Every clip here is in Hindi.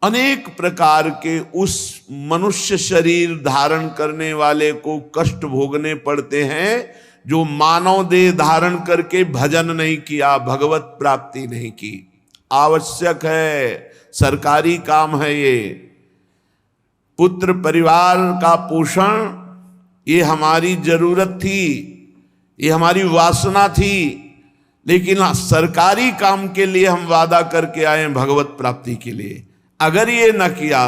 अनेक प्रकार के उस मनुष्य शरीर धारण करने वाले को कष्ट भोगने पड़ते हैं जो मानव देह धारण करके भजन नहीं किया, भगवत प्राप्ति नहीं की। आवश्यक है, सरकारी काम है ये। पुत्र परिवार का पोषण ये हमारी जरूरत थी, ये हमारी वासना थी, लेकिन सरकारी काम के लिए हम वादा करके आए भगवत प्राप्ति के लिए। अगर ये न किया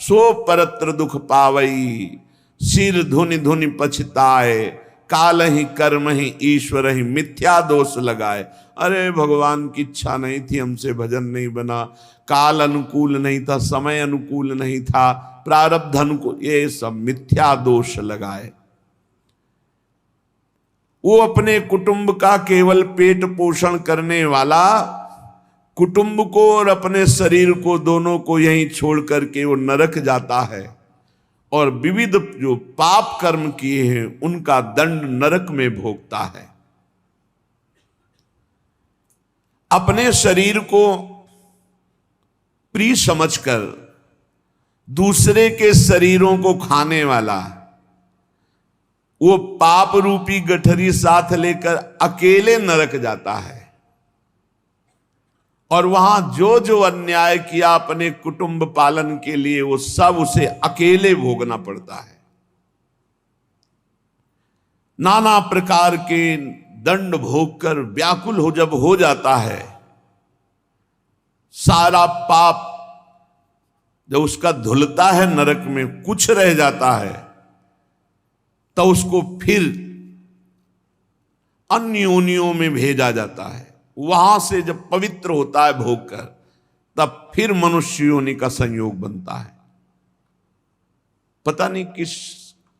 सो परत्र दुख पावई, सिर धुनि धुनि पछताए, काल ही कर्म ही ईश्वर ही मिथ्या दोष लगाए। अरे भगवान की इच्छा नहीं थी, हमसे भजन नहीं बना, काल अनुकूल नहीं था, समय अनुकूल नहीं था, प्रारब्ध अनुकूल, ये सब मिथ्या दोष लगाए। वो अपने कुटुंब का केवल पेट पोषण करने वाला, कुटुंब को और अपने शरीर को दोनों को यहीं छोड़ करके वो नरक जाता है और विविध जो पाप कर्म किए हैं उनका दंड नरक में भोगता है। अपने शरीर को प्रिय समझकर दूसरे के शरीरों को खाने वाला वो पाप रूपी गठरी साथ लेकर अकेले नरक जाता है और वहां जो जो अन्याय किया अपने कुटुंब पालन के लिए वो सब उसे अकेले भोगना पड़ता है। नाना प्रकार के दंड भोगकर व्याकुल हो जब हो जाता है, सारा पाप जब उसका धुलता है नरक में, कुछ रह जाता है, तो उसको फिर अन्य योनियों में भेजा जाता है। वहां से जब पवित्र होता है भोगकर, तब फिर मनुष्य योनि का संयोग बनता है। पता नहीं किस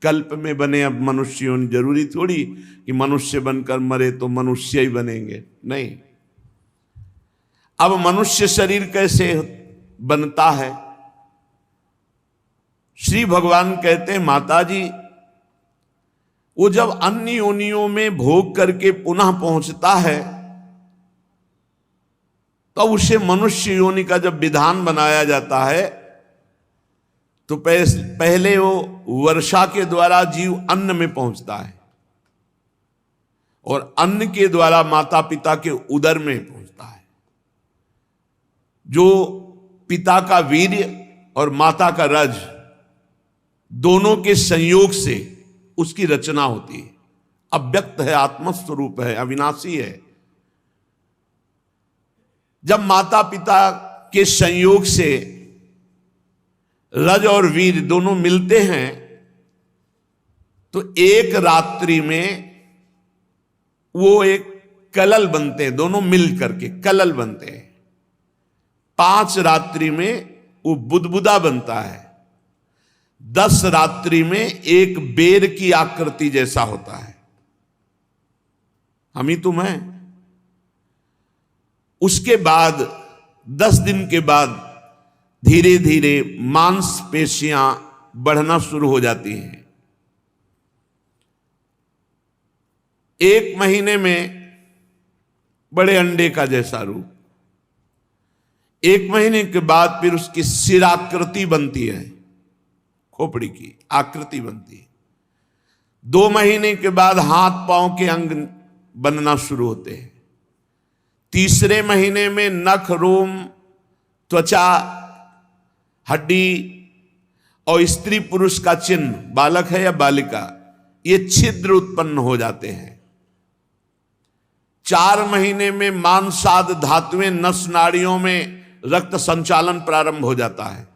कल्प में बने अब मनुष्य योनि, जरूरी थोड़ी कि मनुष्य बनकर मरे तो मनुष्य ही बनेंगे, नहीं। अब मनुष्य शरीर कैसे बनता है? श्री भगवान कहते हैं, माता जी वो जब अन्य योनियों में भोग करके पुनः पहुंचता है तो उसे मनुष्य योनि का जब विधान बनाया जाता है तो पहले वो वर्षा के द्वारा जीव अन्न में पहुंचता है और अन्न के द्वारा माता पिता के उदर में पहुंचता है। जो पिता का वीर्य और माता का रज दोनों के संयोग से उसकी रचना होती है। अव्यक्त है, आत्मस्वरूप है, अविनाशी है। जब माता पिता के संयोग से रज और वीर दोनों मिलते हैं तो एक रात्रि में वो एक कलल बनते हैं, दोनों मिल करके कलल बनते हैं। 5 रात्रि में वो बुदबुदा बनता है। 10 रात्रि में एक बेर की आकृति जैसा होता है। हम ही तुम हैं। उसके बाद 10 दिन के बाद धीरे धीरे मांसपेशियां बढ़ना शुरू हो जाती हैं। 1 महीने में बड़े अंडे का जैसा रूप, 1 महीने के बाद फिर उसकी सिराकृति बनती है, खोपड़ी की आकृति बनती है। 2 महीने के बाद हाथ पांव के अंग बनना शुरू होते हैं। 3रे महीने में नख, रोम, त्वचा, हड्डी और स्त्री पुरुष का चिन्ह, बालक है या बालिका, ये छिद्र उत्पन्न हो जाते हैं। 4 महीने में मांसाद धातुएं नस नाड़ियों में रक्त संचालन प्रारंभ हो जाता है।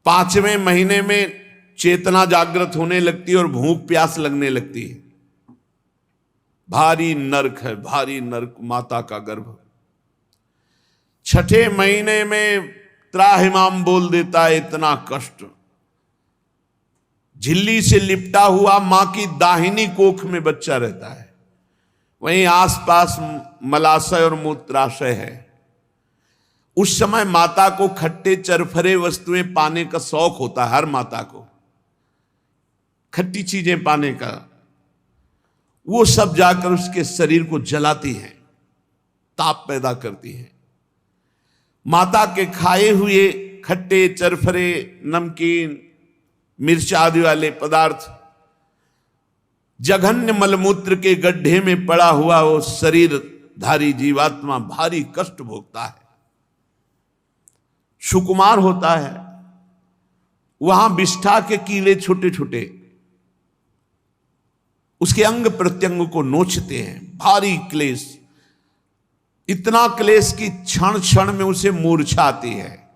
5वें महीने में चेतना जागृत होने लगती है और भूख प्यास लगने लगती है। भारी नरक है, भारी नरक माता का गर्भ। 6ठे महीने में त्राहिमाम बोल देता है, इतना कष्ट। झिल्ली से लिपटा हुआ मां की दाहिनी कोख में बच्चा रहता है, वहीं आसपास मलाशय और मूत्राशय है। उस समय माता को खट्टे चरफरे वस्तुएं पाने का शौक होता है, हर माता को खट्टी चीजें पाने का। वो सब जाकर उसके शरीर को जलाती हैं, ताप पैदा करती हैं। माता के खाए हुए खट्टे, चरफरे, नमकीन, मिर्च आदि वाले पदार्थ, जघन्य मलमूत्र के गड्ढे में पड़ा हुआ वो शरीरधारी जीवात्मा भारी कष्ट भोगता है, सुकुमार होता है। वहां विष्ठा के कीड़े छोटे छोटे उसके अंग प्रत्यंग को नोचते हैं, भारी क्लेश, इतना क्लेश कि क्षण क्षण में उसे मूर्छा आती है।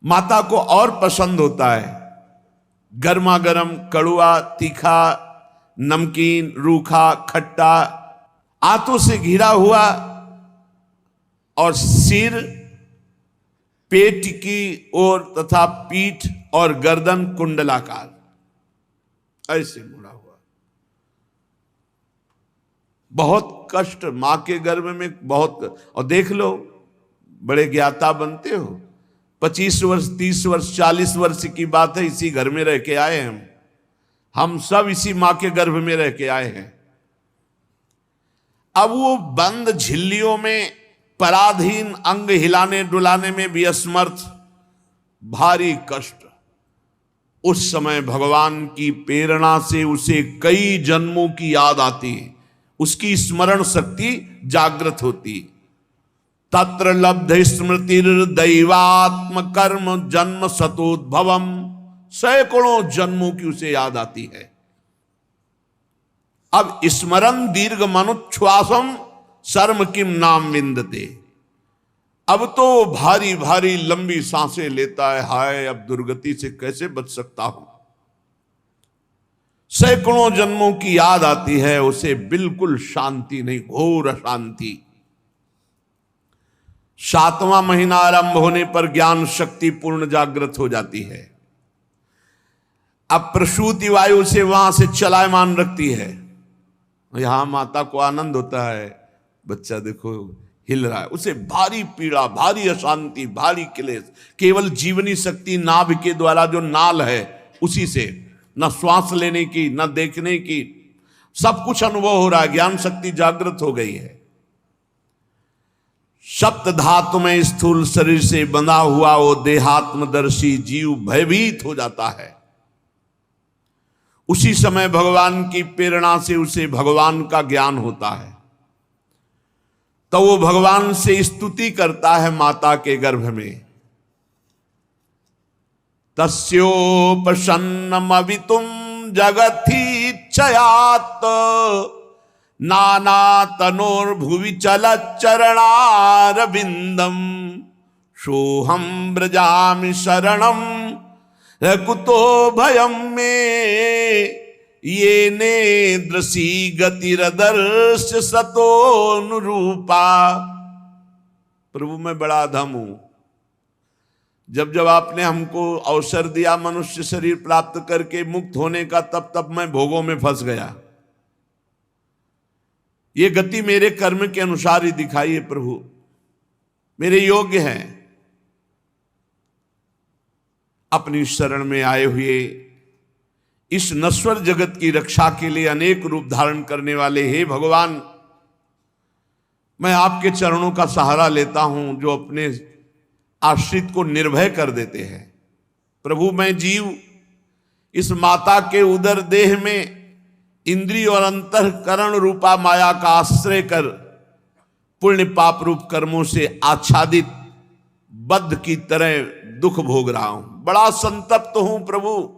माता को और पसंद होता है गर्मा गर्म, कड़ुआ, तीखा, नमकीन, रूखा, खट्टा, आंतों से घिरा हुआ और सिर, पेट की ओर तथा पीठ और गर्दन कुंडलाकार ऐसे मुड़ा हुआ। बहुत कष्ट मां के गर्भ में, बहुत। और देख लो, बड़े ज्ञाता बनते हो, 25 वर्ष, 30 वर्ष, 40 वर्ष की बात है, इसी घर में रह के आए हैं हम सब इसी मां के गर्भ में रह के आए हैं। अब वो बंद झिल्लियों में पराधीन, अंग हिलाने डुलाने में भी असमर्थ, भारी कष्ट। उस समय भगवान की प्रेरणा से उसे कई जन्मों की याद आती है, उसकी स्मरण शक्ति जागृत होती। तत्र लब्ध स्मृतिर दैवात्म कर्म जन्म सतोद्भवम, सैकड़ों जन्मों की उसे याद आती है। अब स्मरण दीर्घ मनुच्छ्वासम शर्म किम नाम विंदते, अब तो भारी भारी लंबी सांसें लेता है, हाय अब दुर्गति से कैसे बच सकता हूं। सैकड़ों जन्मों की याद आती है, उसे बिल्कुल शांति नहीं, घोर अशांति। 7वां महीना आरंभ होने पर ज्ञान शक्ति पूर्ण जागृत हो जाती है। अब प्रसूति वायु से वहां से चलायमान रखती है। यहां माता को आनंद होता है, बच्चा देखो हिल रहा है, उसे भारी पीड़ा, भारी अशांति, भारी क्लेश। केवल जीवनी शक्ति नाभि के द्वारा जो नाल है उसी से, न श्वास लेने की, न देखने की, सब कुछ अनुभव हो रहा है, ज्ञान शक्ति जागृत हो गई है। सप्त धातु में स्थूल शरीर से बंधा हुआ वो देहात्मदर्शी जीव भयभीत हो जाता है। उसी समय भगवान की प्रेरणा से उसे भगवान का ज्ञान होता है, तो वो भगवान से स्तुति करता है माता के गर्भ में। तस्योपसन्नमवितुम जगति चयात नाना तनोर्भुवि चलच्चरणारविंदम सोहम ब्रजामि शरणम कुतो भयम में ये नेद्रसी गतिरदर्श सतोनुरूपा। प्रभु मैं बड़ा अधम हूं, जब जब आपने हमको अवसर दिया मनुष्य शरीर प्राप्त करके मुक्त होने का, तब तब मैं भोगों में फंस गया। ये गति मेरे कर्म के अनुसार ही दिखाई है प्रभु, मेरे योग्य हैं। अपनी शरण में आए हुए इस नश्वर जगत की रक्षा के लिए अनेक रूप धारण करने वाले हे भगवान, मैं आपके चरणों का सहारा लेता हूं जो अपने आश्रित को निर्भय कर देते हैं। प्रभु मैं जीव इस माता के उदर देह में इंद्रिय और अंतःकरण रूपा माया का आश्रय कर पुण्य पाप रूप कर्मों से आच्छादित बद्ध की तरह दुख भोग रहा हूं, बड़ा संतप्त हूं प्रभु।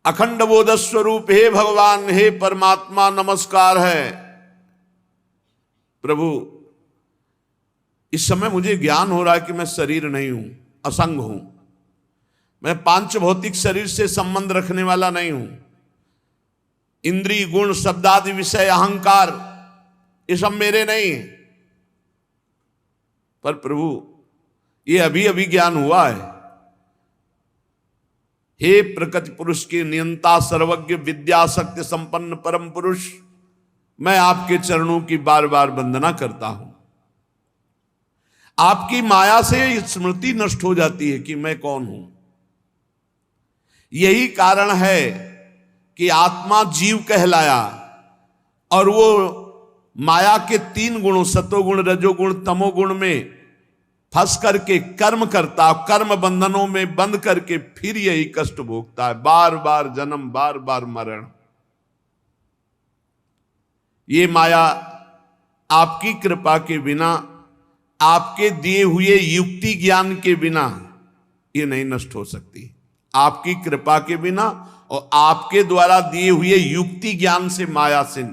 अखंड बोध स्वरूप हे भगवान, हे परमात्मा नमस्कार है। प्रभु इस समय मुझे ज्ञान हो रहा है कि मैं शरीर नहीं हूं, असंग हूं, मैं पांच भौतिक शरीर से संबंध रखने वाला नहीं हूं। इंद्रिय गुण शब्दादि विषय अहंकार ये सब मेरे नहीं है। पर प्रभु ये अभी अभी ज्ञान हुआ है। हे प्रकृति पुरुष के नियंता सर्वज्ञ विद्या शक्ति संपन्न परम पुरुष, मैं आपके चरणों की बार बार वंदना करता हूं। आपकी माया से स्मृति नष्ट हो जाती है कि मैं कौन हूं। यही कारण है कि आत्मा जीव कहलाया और वो माया के तीन गुणों सतोगुण रजोगुण तमोगुण में फंस करके कर्म करता, कर्म बंधनों में बंद करके फिर यही कष्ट भोगता है, बार बार जन्म, बार बार मरण। ये माया आपकी कृपा के बिना, आपके दिए हुए युक्ति ज्ञान के बिना ये नहीं नष्ट हो सकती। आपकी कृपा के बिना और आपके द्वारा दिए हुए युक्ति ज्ञान से माया से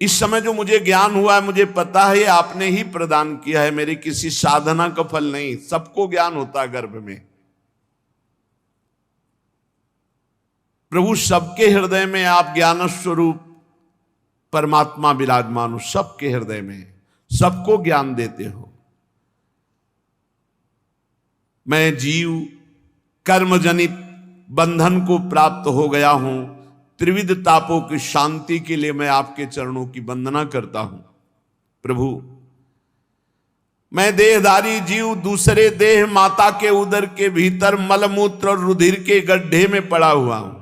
इस समय जो मुझे ज्ञान हुआ है, मुझे पता है आपने ही प्रदान किया है, मेरी किसी साधना का फल नहीं। सबको ज्ञान होता है गर्भ में। प्रभु सबके हृदय में आप ज्ञान स्वरूप परमात्मा विराजमान हो, सबके हृदय में सबको ज्ञान देते हो। मैं जीव कर्म जनित बंधन को प्राप्त हो गया हूं, त्रिविध तापों की शांति के लिए मैं आपके चरणों की वंदना करता हूं। प्रभु, मैं देहधारी जीव दूसरे देह माता के उदर के भीतर मलमूत्र और रुधिर के गड्ढे में पड़ा हुआ हूं।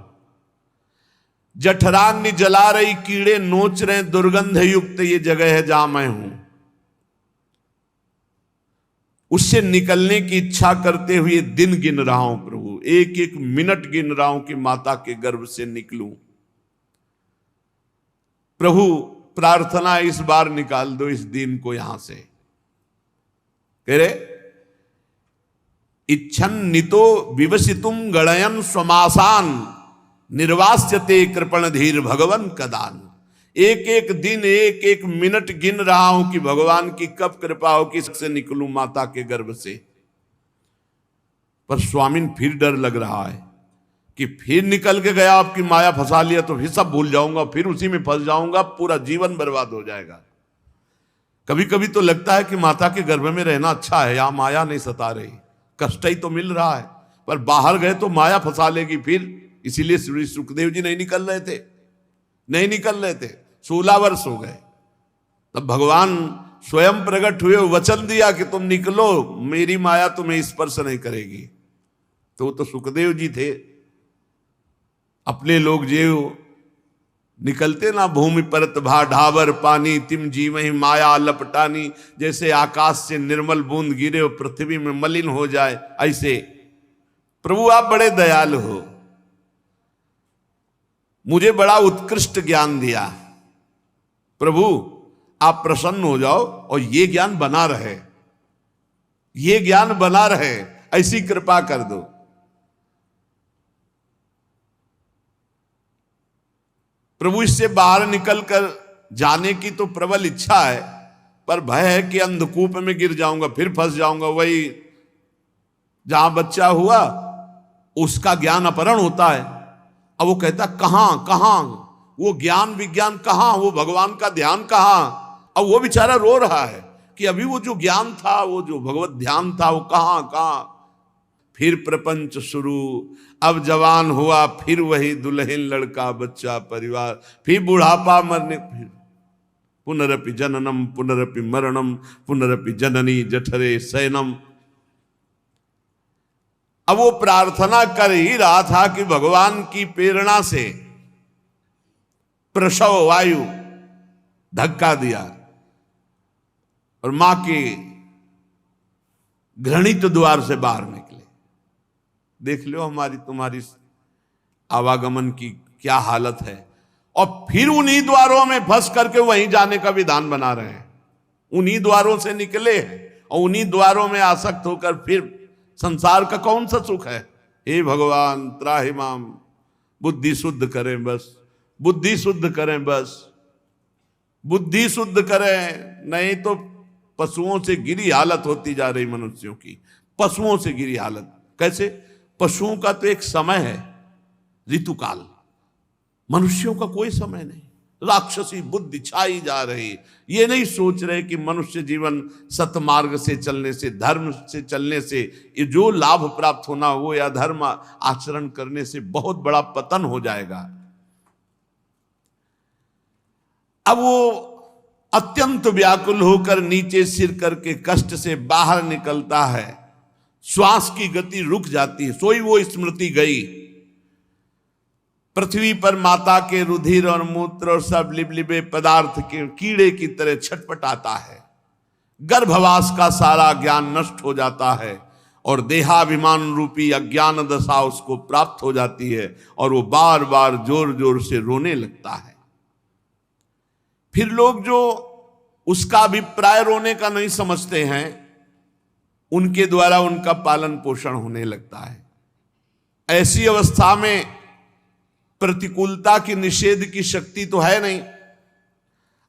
जठराग्नि जला रही, कीड़े नोच रहे, दुर्गंध युक्त ये जगह है जहां मैं हूं। उससे निकलने की इच्छा करते हुए दिन गिन रहा हूं प्रभु, एक एक मिनट गिन रहा हूं कि माता के गर्भ से निकलूं। प्रभु, प्रार्थना इस बार निकाल दो इस दिन को यहां से। कह रहे इच्छन नितो विवसितुम गणयन स्वमासान निर्वास्यते कृपण धीर भगवन कदान। एक एक दिन, एक एक मिनट गिन रहा हूं कि भगवान की कब कृपा हो कि इससे निकलूं माता के गर्भ से। पर स्वामिन फिर डर लग रहा है कि फिर निकल के गया, आपकी माया फंसा लिया तो फिर सब भूल जाऊंगा, फिर उसी में फंस जाऊंगा, पूरा जीवन बर्बाद हो जाएगा। कभी कभी तो लगता है कि माता के गर्भ में रहना अच्छा है, यहां माया नहीं सता रही, कष्ट ही तो मिल रहा है, पर बाहर गए तो माया फंसा लेगी फिर। इसीलिए श्री सुखदेव जी नहीं निकल रहे थे। 16 वर्ष हो गए, तब भगवान स्वयं प्रकट हुए, वचन दिया कि तुम निकलो, मेरी माया तुम्हें स्पर्श नहीं करेगी। तो वो तो सुखदेव जी थे, अपने लोग जेव निकलते ना, भूमि परत भा ढाबर पानी, तिम जीवहि माया लपटानी। जैसे आकाश से निर्मल बूंद गिरे और पृथ्वी में मलिन हो जाए, ऐसे प्रभु आप बड़े दयालु हो, मुझे बड़ा उत्कृष्ट ज्ञान दिया। प्रभु आप प्रसन्न हो जाओ और ये ज्ञान बना रहे, ये ज्ञान बना रहे, ऐसी कृपा कर दो। प्रभु इससे बाहर निकलकर जाने की तो प्रबल इच्छा है, पर भय है कि अंधकूप में गिर जाऊंगा, फिर फंस जाऊंगा, वही जहां बच्चा हुआ उसका ज्ञान अपहरण होता है। अब वो कहता कहां वो ज्ञान विज्ञान कहां, वो भगवान का ध्यान कहां। अब वो बेचारा रो रहा है कि अभी वो जो ज्ञान था, वो जो भगवत ध्यान था, वो कहां। फिर प्रपंच शुरू, अब जवान हुआ, फिर वही दुल्हन लड़का बच्चा परिवार, फिर बुढ़ापा मरने, फिर पुनरपि जननम पुनरपि मरणम पुनरपि जननी जठरे शयनम। अब वो प्रार्थना कर ही रहा था कि भगवान की प्रेरणा से प्रसव वायु धक्का दिया और मां के घृणित द्वार से बाहर निकले। देख लो हमारी तुम्हारी आवागमन की क्या हालत है। और फिर उन्हीं द्वारों में फंस करके वहीं जाने का विधान बना रहे हैं। उन्हीं द्वारों से निकले हैं और उन्हीं द्वारों में आसक्त होकर फिर संसार का कौन सा सुख है। हे भगवान त्राहि माम, बुद्धि शुद्ध करें बस, बुद्धि शुद्ध करें बस, बुद्धि शुद्ध करें, नहीं तो पशुओं से गिरी हालत होती जा रही मनुष्यों की, पशुओं से गिरी हालत। कैसे? पशुओं का तो एक समय है ऋतुकाल, मनुष्यों का कोई समय नहीं। राक्षसी बुद्धि छाई जा रही, ये नहीं सोच रहे कि मनुष्य जीवन सतमार्ग से चलने से, धर्म से चलने से ये जो लाभ प्राप्त होना हो या धर्म आचरण करने से बहुत बड़ा पतन हो जाएगा। अब वो अत्यंत व्याकुल होकर नीचे सिर करके कष्ट से बाहर निकलता है, श्वास की गति रुक जाती है, सोई वो स्मृति गई। पृथ्वी पर माता के रुधिर और मूत्र और सब लिबलिबे पदार्थ के कीड़े की तरह छटपटाता है। गर्भवास का सारा ज्ञान नष्ट हो जाता है और देहाभिमान रूपी अज्ञान दशा उसको प्राप्त हो जाती है और वो बार बार जोर जोर से रोने लगता है। फिर लोग जो उसका अभिप्राय रोने का नहीं समझते हैं, उनके द्वारा उनका पालन पोषण होने लगता है। ऐसी अवस्था में प्रतिकूलता की निषेध की शक्ति तो है नहीं।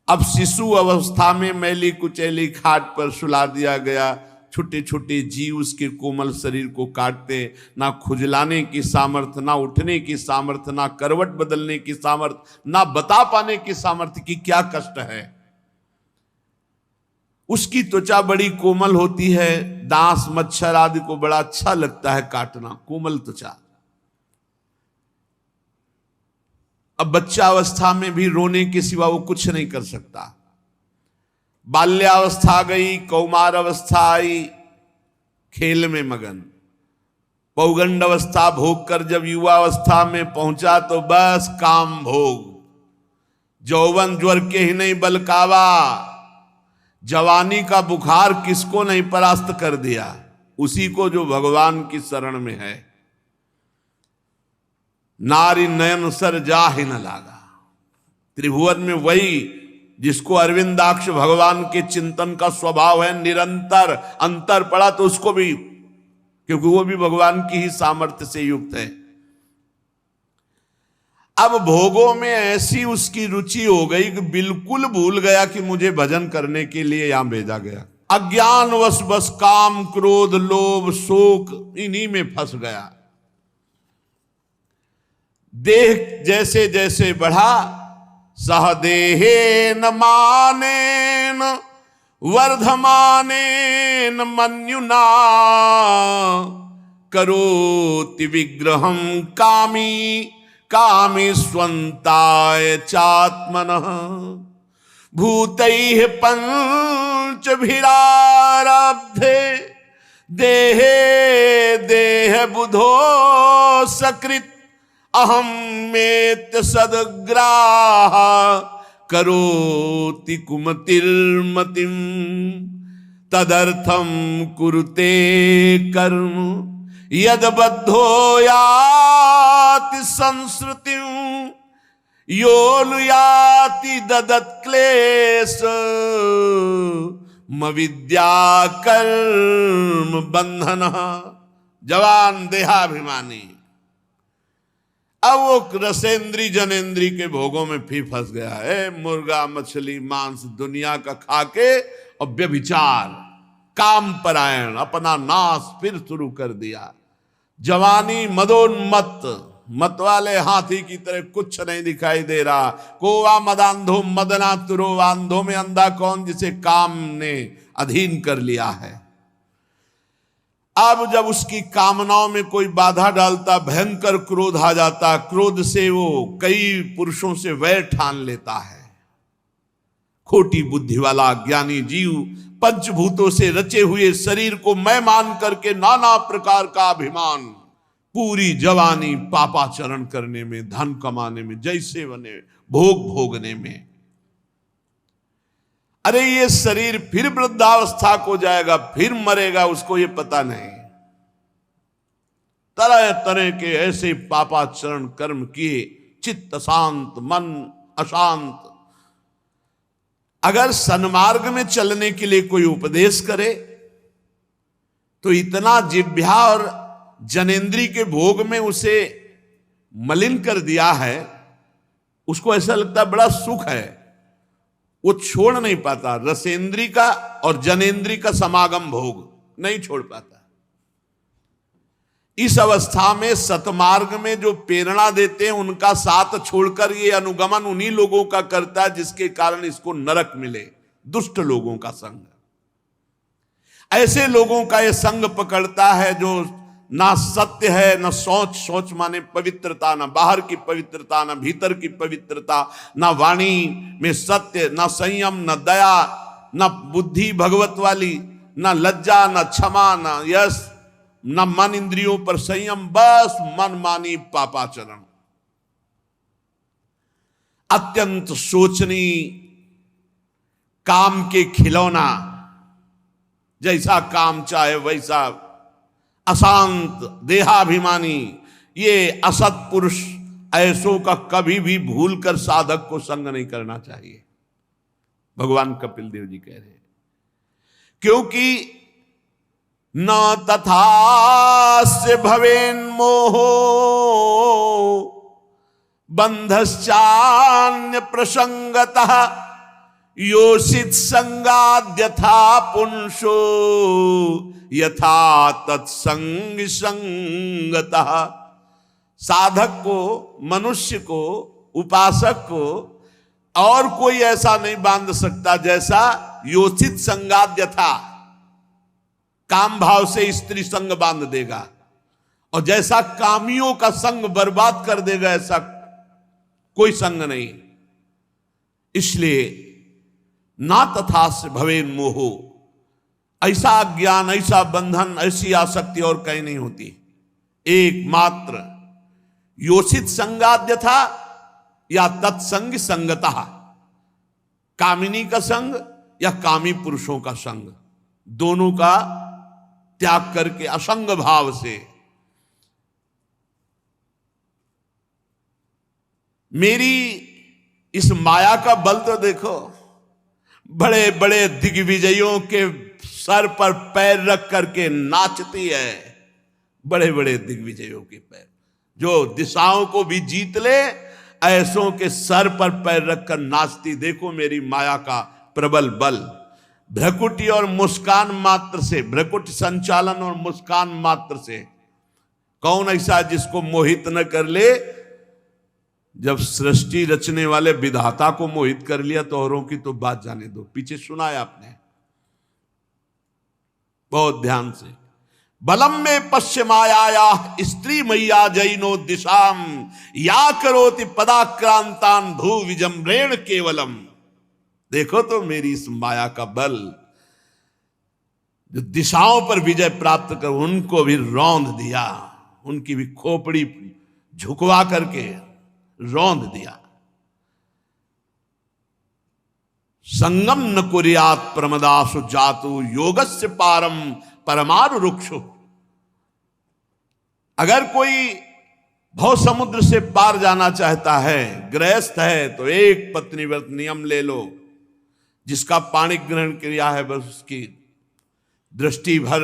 अब शिशु अवस्था में मैली कुचैली खाट पर सुला दिया गया, छोटे छोटे जीव उसके कोमल शरीर को काटते, ना खुजलाने की सामर्थ्य, ना उठने की सामर्थ्य, ना करवट बदलने की सामर्थ्य, ना बता पाने की सामर्थ्य कि क्या कष्ट है। उसकी त्वचा बड़ी कोमल होती है, डांस मच्छर आदि को बड़ा अच्छा लगता है काटना, कोमल त्वचा। अब बच्चा अवस्था में भी रोने के सिवा वो कुछ नहीं कर सकता। बाल्यावस्था गई, कौमार अवस्था आई, खेल में मगन। पौगंड अवस्था भोग कर जब युवा अवस्था में पहुंचा तो बस काम भोग। जौवन ज्वर के ही नहीं बलकावा, जवानी का बुखार किसको नहीं परास्त कर दिया, उसी को जो भगवान की शरण में है। नारी नयन सर जा ही न लागा। त्रिभुवन में वही जिसको अरविंदाक्ष भगवान के चिंतन का स्वभाव है, निरंतर अंतर पड़ा तो उसको भी, क्योंकि वो भी भगवान की ही सामर्थ्य से युक्त है। अब भोगों में ऐसी उसकी रुचि हो गई कि बिल्कुल भूल गया कि मुझे भजन करने के लिए यहां भेजा गया। अज्ञानवश बस काम, क्रोध, लोभ, शोक इन्हीं में फंस गया। देह जैसे जैसे बढ़ा, सहदेहे न मानेन वर्धमानेन मन्युना करोति विग्रहं कामी कामी स्वन्ताय चात्मनः भूतैः पंचभिरारब्धे देहे देह बुधो सकृत अहम मेत सदग्राह करोति कुमतिर्मतिम तदर्थम कुरुते कर्म यदबद्धो याति संस्कृतिं योनुयाति ददत् क्लेश मविद्या कर्म बंधन। जवान देहाभिमानी अब वो रसेंद्री जनेन्द्री के भोगों में फिर फंस गया है। मुर्गा मछली मांस दुनिया का खाके और व्यभिचार काम परायण अपना नाश फिर शुरू कर दिया। जवानी मदोन्मत्त, मत वाले हाथी की तरह कुछ नहीं दिखाई दे रहा। कोवा मदांधो मदना तुरो, आंधो में अंधा कौन जिसे काम ने अधीन कर लिया है। अब जब उसकी कामनाओं में कोई बाधा डालता, भयंकर क्रोध आ जाता। क्रोध से वो कई पुरुषों से वैर ठान लेता है। खोटी बुद्धि वाला ज्ञानी जीव पंचभूतों से रचे हुए शरीर को मैं मान करके नाना प्रकार का अभिमान, पूरी जवानी पापाचरण करने में, धन कमाने में, जैसे बने भोग भोगने में। अरे ये शरीर फिर वृद्धावस्था को जाएगा, फिर मरेगा, उसको ये पता नहीं। तरह तरह के ऐसे पापाचरण कर्म किए, चित्त शांत, मन अशांत। अगर सन्मार्ग में चलने के लिए कोई उपदेश करे तो इतना जिह्वा और जनेन्द्री के भोग में उसे मलिन कर दिया है, उसको ऐसा लगता है बड़ा सुख है, वो छोड़ नहीं पाता। रसेंद्री का और जनेन्द्री का समागम भोग नहीं छोड़ पाता। इस अवस्था में सतमार्ग में जो प्रेरणा देते हैं उनका साथ छोड़कर ये अनुगमन उन्हीं लोगों का करता है जिसके कारण इसको नरक मिले। दुष्ट लोगों का संग, ऐसे लोगों का ये संग पकड़ता है जो ना सत्य है, ना सोच, सोच माने पवित्रता, ना बाहर की पवित्रता, ना भीतर की पवित्रता, ना वाणी में सत्य, ना संयम, ना दया, ना बुद्धि भगवत वाली, ना लज्जा, ना क्षमा, ना यश, ना मन इंद्रियों पर संयम, बस मनमानी पापाचरण। अत्यंत शोचनीय काम के खिलौना जैसा काम चाहे वैसा, अशांत देहाभिमानी, ये असत पुरुष, ऐसों का कभी भी भूल कर साधक को संग नहीं करना चाहिए, भगवान कपिल देव जी कह रहे हैं। क्योंकि न तथास्य भवेन मोहो बंधश्चान्य प्रसंगतः योषित संगाद्यथा पुंसो यथा तत्संग संगतः। साधक को, मनुष्य को, उपासक को और कोई ऐसा नहीं बांध सकता जैसा योषित संगाद्यथा, काम भाव से स्त्री संग बांध देगा, और जैसा कामियों का संग बर्बाद कर देगा, ऐसा कोई संग नहीं। इसलिए ना तथास्य भवेन मोहो, ऐसा ज्ञान, ऐसा बंधन, ऐसी आसक्ति और कहीं नहीं होती। एकमात्र योषित संगाद्यथा या तत्संग संगतः, कामिनी का संग या कामी पुरुषों का संग, दोनों का त्याग करके असंग भाव से मेरी इस माया का बल तो देखो, बड़े बड़े दिग्विजयों के सर पर पैर रख करके नाचती है, बड़े बड़े दिग्विजयों के पैर, जो दिशाओं को भी जीत ले, ऐसों के सर पर पैर रखकर नाचती। देखो मेरी माया का प्रबल बल, भ्रकुटी और मुस्कान मात्र से, भ्रकुट संचालन और मुस्कान मात्र से कौन ऐसा जिसको मोहित न कर ले। जब सृष्टि रचने वाले विधाता को मोहित कर लिया तो औरों की तो बात जाने दो। पीछे सुना है आपने, बहुत ध्यान से। बलम में पश्चिमाया स्त्री मैया जैनो दिशाम या करोति पदाक्रांतान भू विजम्रेण केवलम। देखो तो मेरी इस माया का बल, जो दिशाओं पर विजय प्राप्त कर उनको भी रौंद दिया, उनकी भी खोपड़ी झुकवा करके रौंद दिया। संगम न कुर्यात प्रमदासु जातु योगस्य पारम परमारु रुक्षु। अगर कोई भव समुद्र से पार जाना चाहता है, गृहस्थ है, तो एक पत्नी व्रत नियम ले लो। जिसका पाणी ग्रहण क्रिया है बस उसकी दृष्टि भर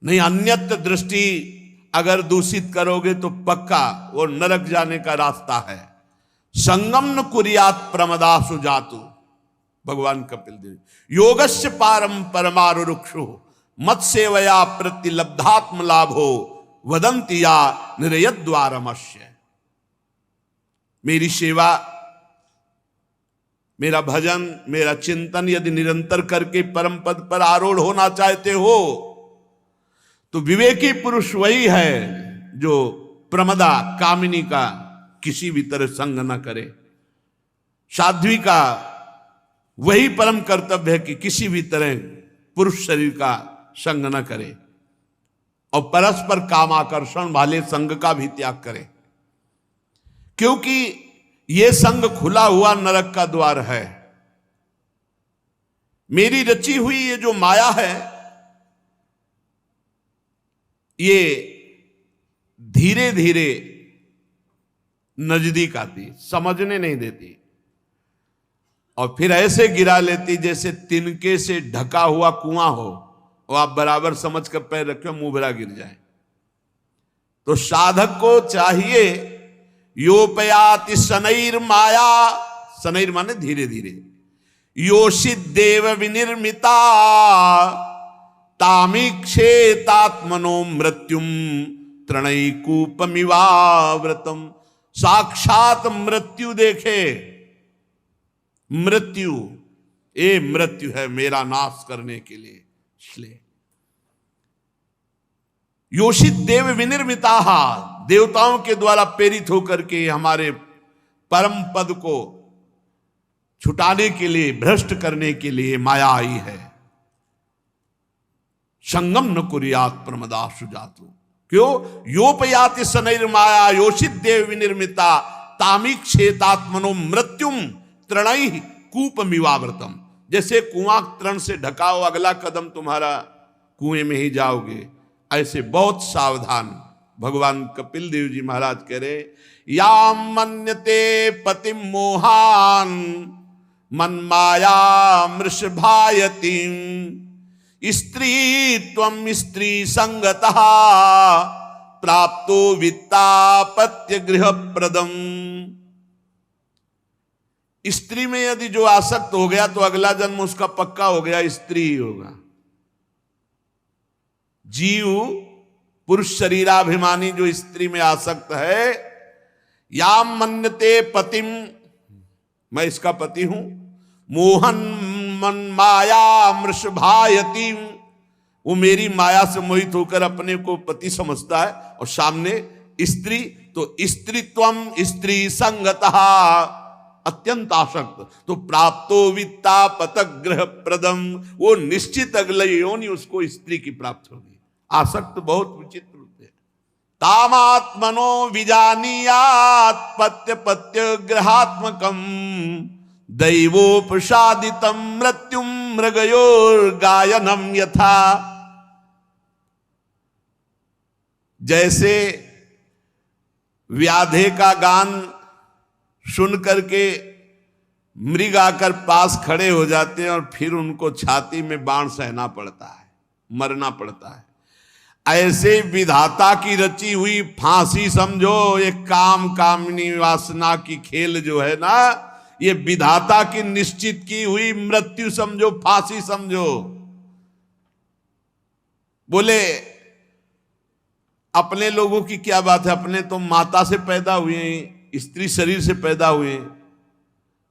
नहीं, अन्यत्र दृष्टि अगर दूषित करोगे तो पक्का वो नरक जाने का रास्ता है। संगम न कुर्यात प्रमदासु जातु, भगवान कपिल देव। योगस्य पारम परमारु रुक्षु मत सेवया प्रतिलब्धात्म लाभो वदंती या निरयद्वारमस्य। मेरी सेवा, मेरा भजन, मेरा चिंतन यदि निरंतर करके परम पद पर आरूढ़ होना चाहते हो तो विवेकी पुरुष वही है जो प्रमदा कामिनी का किसी भी तरह संग न करे। साध्वी का वही परम कर्तव्य है कि किसी भी तरह पुरुष शरीर का संग न करे और परस्पर कामाकर्षण वाले संग का भी त्याग करे, क्योंकि ये संग खुला हुआ नरक का द्वार है। मेरी रची हुई ये जो माया है, ये धीरे धीरे नजदीक आती, समझने नहीं देती, और फिर ऐसे गिरा लेती जैसे तिनके से ढका हुआ कुआं हो और आप बराबर समझ कर पैर रखे, मुंह भरा गिर जाए। तो साधक को चाहिए योपयाति शनैर माया, शनैर माने धीरे धीरे, योषित देव विनिर्मिता तामीक्षेतात्मनो मृत्युम तृणैकूपमिवाव्रतम। साक्षात मृत्यु देखे, मृत्यु, ये मृत्यु है मेरा नाश करने के लिए। इसलिए योषित देव विनिर्मिता, देवताओं के द्वारा प्रेरित होकर के हमारे परम पद को छुटाने के लिए, भ्रष्ट करने के लिए माया आई है। संगम न कुर्यात प्रमदासु जातु। क्यों? योपयाति शनैर माया योषित देव विनिर्मिता तामीक्षेतात्मनो मृत्युम तृणैः कूपमिवाव्रतम। जैसे कुआं तरण से ढका हो, अगला कदम तुम्हारा कुएं में ही जाओगे, ऐसे बहुत सावधान। भगवान कपिल देव जी महाराज कह रहे, या मन्यते पतिम मोहान मन माया मृषभायति, स्त्री त्वं स्त्री संगतः प्राप्तो वित्तापत्य गृह प्रदम। स्त्री में यदि जो आसक्त हो गया तो अगला जन्म उसका पक्का हो गया, स्त्री ही होगा। जीव पुरुष शरीराभिमानी जो स्त्री में आसक्त है, या मन्यते पतिम, मैं इसका पति हूं, मोहन मन माया मृषभायति, वो मेरी माया से मोहित होकर अपने को पति समझता है, और सामने स्त्री, तो स्त्रीत्वम स्त्री संगतः, अत्यंत आसक्त, तो प्राप्तो वित्ता पतक ग्रह प्रदम, वो निश्चित अगले योनि उसको स्त्री की प्राप्त होगी। आसक्त बहुत विचित्र होते हैं। तामात्मनो विजानीयात् पत्य पत्य ग्रहात्मकम दैवोपसादितम मृत्युम मृगयोर गायनम यथा। जैसे व्याधे का गान सुन करके मृग आकर पास खड़े हो जाते हैं और फिर उनको छाती में बाण सहना पड़ता है, मरना पड़ता है, ऐसे विधाता की रची हुई फांसी समझो, ये काम कामनी वासना की खेल जो है ना, ये विधाता की निश्चित की हुई मृत्यु समझो, फांसी समझो। बोले अपने लोगों की क्या बात है, अपने तो माता से पैदा हुए हैं, स्त्री शरीर से पैदा हुए हैं।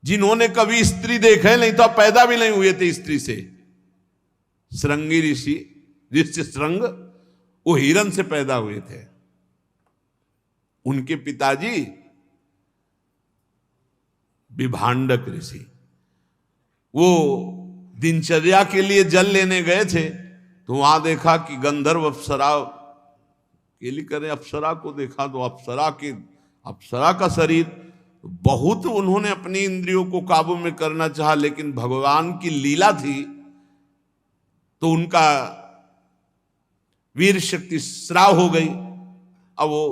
जिन्होंने कभी स्त्री देखा नहीं तो पैदा भी नहीं हुए थे स्त्री से। श्रृंगी ऋषि, ऋषि श्रृंग, वो हिरण से पैदा हुए थे। उनके पिताजी विभांडक ऋषि, वो दिनचर्या के लिए जल लेने गए थे, तो वहां देखा कि गंधर्व अप्सरा केली करे, अप्सरा को देखा तो अप्सरा का शरीर, बहुत उन्होंने अपनी इंद्रियों को काबू में करना चाहा, लेकिन भगवान की लीला थी तो उनका वीर शक्ति स्राव हो गई। अब वो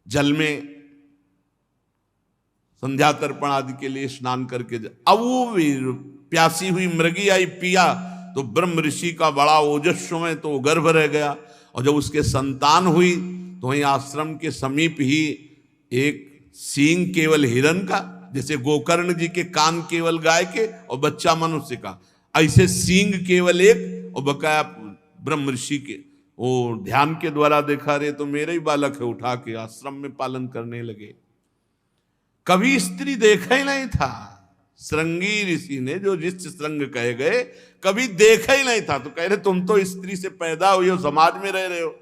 जल में संध्या तर्पण आदि के लिए स्नान करके अब वो प्यासी हुई मृगी आई, पिया तो ब्रह्म ऋषि का बड़ा ओजस्व में तो गर्भ रह गया। और जब उसके संतान हुई तो वहीं आश्रम के समीप ही एक सींग केवल हिरण का, जैसे गोकर्ण जी के कान केवल गाय के और बच्चा मनुष्य का, ऐसे सींग केवल एक और बकाया ब्रह्म ऋषि के। वो ध्यान के द्वारा देखा, रहे तो मेरे ही बालक है, उठा के आश्रम में पालन करने लगे। कभी स्त्री देखा ही नहीं था। श्रृंगी ऋषि ने, जो ऋषि श्रृंग कहे गए, कभी देखा ही नहीं था। तो कह रहे तुम तो स्त्री से पैदा हुए हो, समाज में रह रहे हो,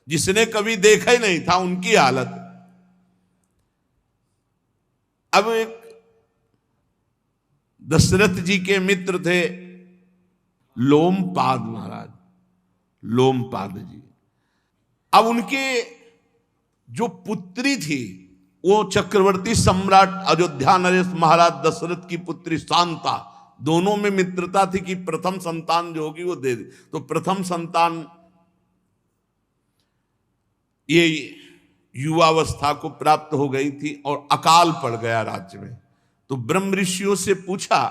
जिसने कभी देखा ही नहीं था उनकी हालत। अब एक दशरथ जी के मित्र थे लोमपाद महाराज, लोमपाद जी। अब उनके जो पुत्री थी वो चक्रवर्ती सम्राट अयोध्या नरेश महाराज दशरथ की पुत्री शांता, दोनों में मित्रता थी कि प्रथम संतान जो होगी वो दे दे। तो प्रथम संतान ये युवावस्था को प्राप्त हो गई थी और अकाल पड़ गया राज्य में। तो ब्रह्म ऋषियों से पूछा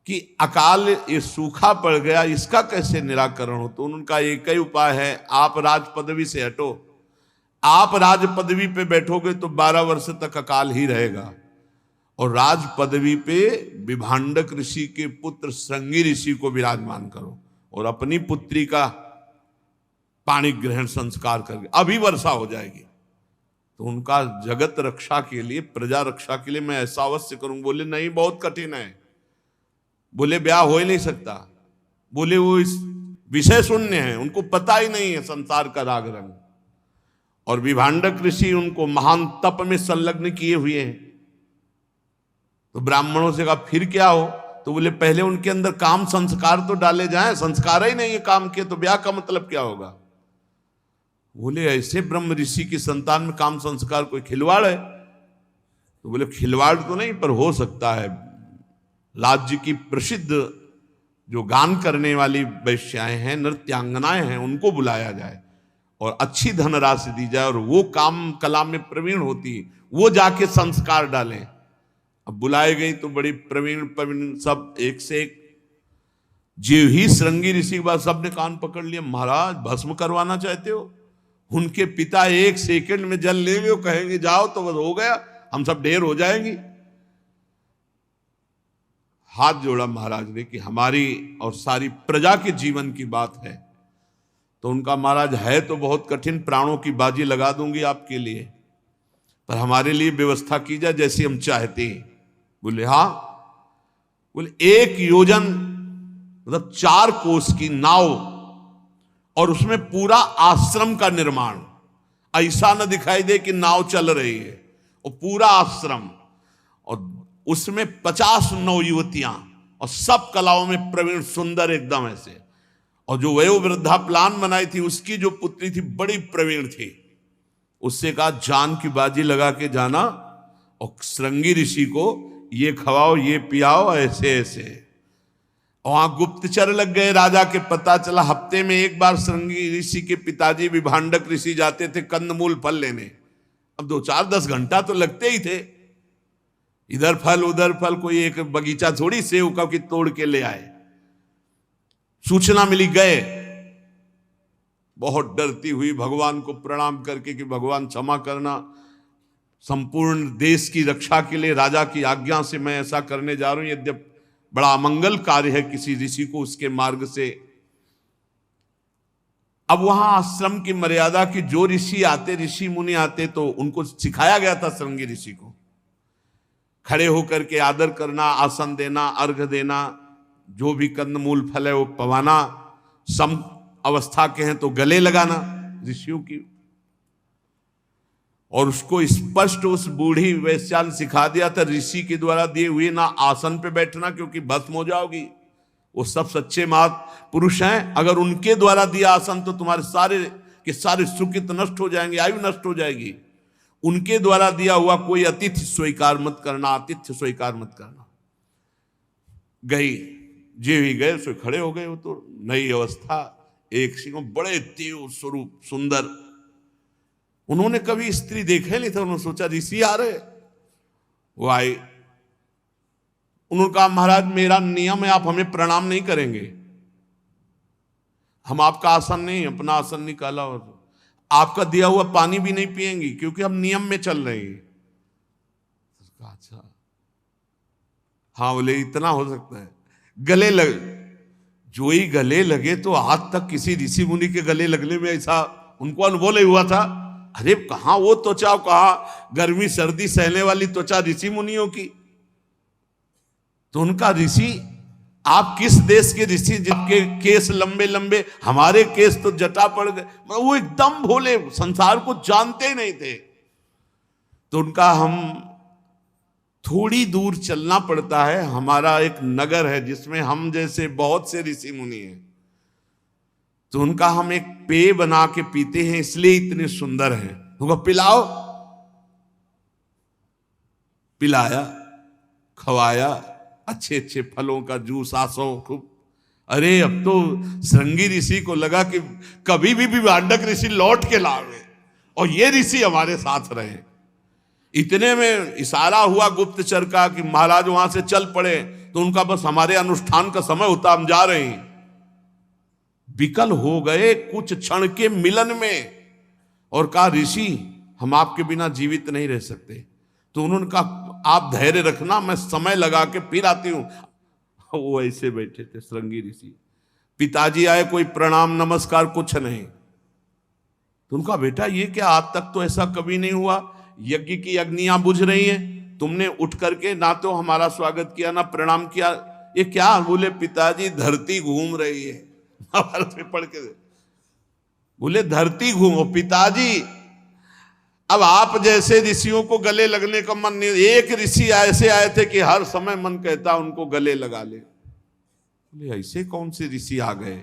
कि अकाल ये सूखा पड़ गया, इसका कैसे निराकरण हो। तो उनका एक ही उपाय है, आप राज पदवी से हटो। आप राज पदवी पे बैठोगे तो 12 वर्ष तक अकाल ही रहेगा। और राज पदवी पे विभांडक ऋषि के पुत्र श्रृंगी ऋषि को विराजमान करो और अपनी पुत्री का पाणी ग्रहण संस्कार करके अभी वर्षा हो जाएगी। तो उनका जगत रक्षा के लिए, प्रजा रक्षा के लिए मैं ऐसा अवश्य करूं। बोले नहीं, बहुत कठिन है। बोले ब्याह हो ही नहीं सकता। बोले वो इस विषय शून्य है, उनको पता ही नहीं है संसार का राग रंग। और विभांडक ऋषि उनको महान तप में संलग्न किए हुए हैं। तो ब्राह्मणों से कहा फिर क्या हो। तो बोले पहले उनके अंदर काम संस्कार तो डाले जाएं, संस्कार ही नहीं है काम के, तो ब्याह का मतलब क्या होगा। बोले ऐसे ब्रह्म ऋषि की संतान में काम संस्कार कोई खिलवाड़ है। तो बोले खिलवाड़ तो नहीं, पर हो सकता है। राज्य की प्रसिद्ध जो गान करने वाली वैश्याएं हैं, नृत्यांगनाएं हैं, उनको बुलाया जाए और अच्छी धनराशि दी जाए और वो काम कला में प्रवीण होती है, वो जाके संस्कार डालें। अब बुलाए गई तो बड़ी प्रवीण प्रवीण सब एक से एक। जीव ही श्रृंगी ऋषि के बाद सबने कान पकड़ लिया, महाराज भस्म करवाना चाहते हो? उनके पिता एक सेकंड में जल लेंगे, वो कहेंगे जाओ तो बस हो गया, हम सब ढेर हो जाएंगे। हाथ जोड़ा महाराज ने कि हमारी और सारी प्रजा के जीवन की बात है। तो उनका महाराज है तो बहुत कठिन, प्राणों की बाजी लगा दूंगी आपके लिए, पर हमारे लिए व्यवस्था की जाए जैसी हम चाहते हैं। बोले हाँ। बोले 1 योजन मतलब 4 कोस की नाव और उसमें पूरा आश्रम का निर्माण, ऐसा न दिखाई दे कि नाव चल रही है, और पूरा आश्रम, और उसमें 50 नवयुवतियां और सब कलाओं में प्रवीण, सुंदर एकदम ऐसे। और जो वयोवृद्धा प्लान बनाई थी उसकी जो पुत्री थी बड़ी प्रवीण थी, उससे कहा जान की बाजी लगा के जाना और श्रृंगी ऋषि को ये खवाओ ये पियाओ ऐसे ऐसे। वहां गुप्तचर लग गए राजा के, पता चला हफ्ते में एक बार श्रृंगी ऋषि के पिताजी विभांडक ऋषि जाते थे कंदमूल फल लेने। अब 2-4-10 घंटा तो लगते ही थे, इधर फल उधर फल, कोई एक बगीचा थोड़ी सेव का कि तोड़ के ले आए। सूचना मिली, गए, बहुत डरती हुई भगवान को प्रणाम करके कि भगवान क्षमा करना, संपूर्ण देश की रक्षा के लिए राजा की आज्ञा से मैं ऐसा करने जा रहा हूं, यद्यप बड़ा अमंगल कार्य है किसी ऋषि को उसके मार्ग से। अब वहां आश्रम की मर्यादा की जो ऋषि आते, ऋषि मुनि आते, तो उनको सिखाया गया था श्रृंगी ऋषि को खड़े होकर के आदर करना, आसन देना, अर्घ देना, जो भी कंदमूल फल है वो पवाना, सम अवस्था के हैं तो गले लगाना ऋषियों की। और उसको स्पष्ट उस बूढ़ी वैश्या ने सिखा दिया था, ऋषि के द्वारा दिए हुए ना आसन पे बैठना क्योंकि भस्म हो जाओगी। वो सब सच्चे महापुरुष हैं, अगर उनके द्वारा दिया आसन तो तुम्हारे सारे के सारे सुकृत नष्ट हो जाएंगे, आयु नष्ट हो जाएगी। उनके द्वारा दिया हुआ कोई अतिथि स्वीकार मत करना, आतिथ्य स्वीकार मत करना। गई, जे भी गए सो खड़े हो गए। वो तो नई अवस्था, एक सिंह, बड़े देव स्वरूप सुंदर। उन्होंने कभी स्त्री देखे नहीं था, उन्होंने सोचा ऋषि आ रहे, वो आए। उन्होंने कहा महाराज मेरा नियम है, आप हमें प्रणाम नहीं करेंगे, हम आपका आसन नहीं, अपना आसन निकाला और आपका दिया हुआ पानी भी नहीं पिएंगे क्योंकि हम नियम में चल रहे हैं। अच्छा हाँ, बोले इतना हो सकता है। गले लग, जो ही गले लगे तो आज तक किसी ऋषि मुनि के गले लगने में ऐसा उनको अनुभव नहीं हुआ था। अरे कहां वो त्वचा, कहा गर्मी सर्दी सहने वाली त्वचा ऋषि मुनियों की। तो उनका ऋषि, आप किस देश के ऋषि जिनके केस लंबे लंबे, हमारे केस तो जटा पड़ गए। वो एकदम भोले, संसार को जानते ही नहीं थे। तो उनका हम थोड़ी दूर चलना पड़ता है, हमारा एक नगर है जिसमें हम जैसे बहुत से ऋषि मुनि हैं, तो उनका हम एक पेय बना के पीते हैं इसलिए इतने सुंदर हैं, उनको पिलाओ। पिलाया, खवाया, अच्छे अच्छे फलों का जूस, आसो खूब। अरे अब तो श्रृंगी ऋषि को लगा कि कभी भी विभांडक ऋषि लौट के लावे और ये ऋषि हमारे साथ रहे। इतने में इशारा हुआ गुप्तचर का कि महाराज वहां से चल पड़े। तो उनका बस हमारे अनुष्ठान का समय होता, हम जा रहे हैं। विकल हो गए कुछ क्षण के मिलन में और कहा ऋषि हम आपके बिना जीवित नहीं रह सकते। तो उन्होंने कहा आप धैर्य रखना, मैं समय लगा के फिर आती हूं। वो ऐसे बैठे थे श्रृंगी ऋषि, पिताजी आए, कोई प्रणाम नमस्कार कुछ नहीं। तो उनका बेटा ये क्या, आज तक तो ऐसा कभी नहीं हुआ, यज्ञ की अग्नियां बुझ रही हैं, तुमने उठ करके ना तो हमारा स्वागत किया ना प्रणाम किया, ये क्या? बोले पिताजी धरती घूम रही है। पढ़ के बोले धरती घूमो पिताजी। अब आप जैसे ऋषियों को गले लगने का मन नहीं, एक ऋषि ऐसे आए थे कि हर समय मन कहता उनको गले लगा ले। बोले ऐसे कौन से ऋषि आ गए?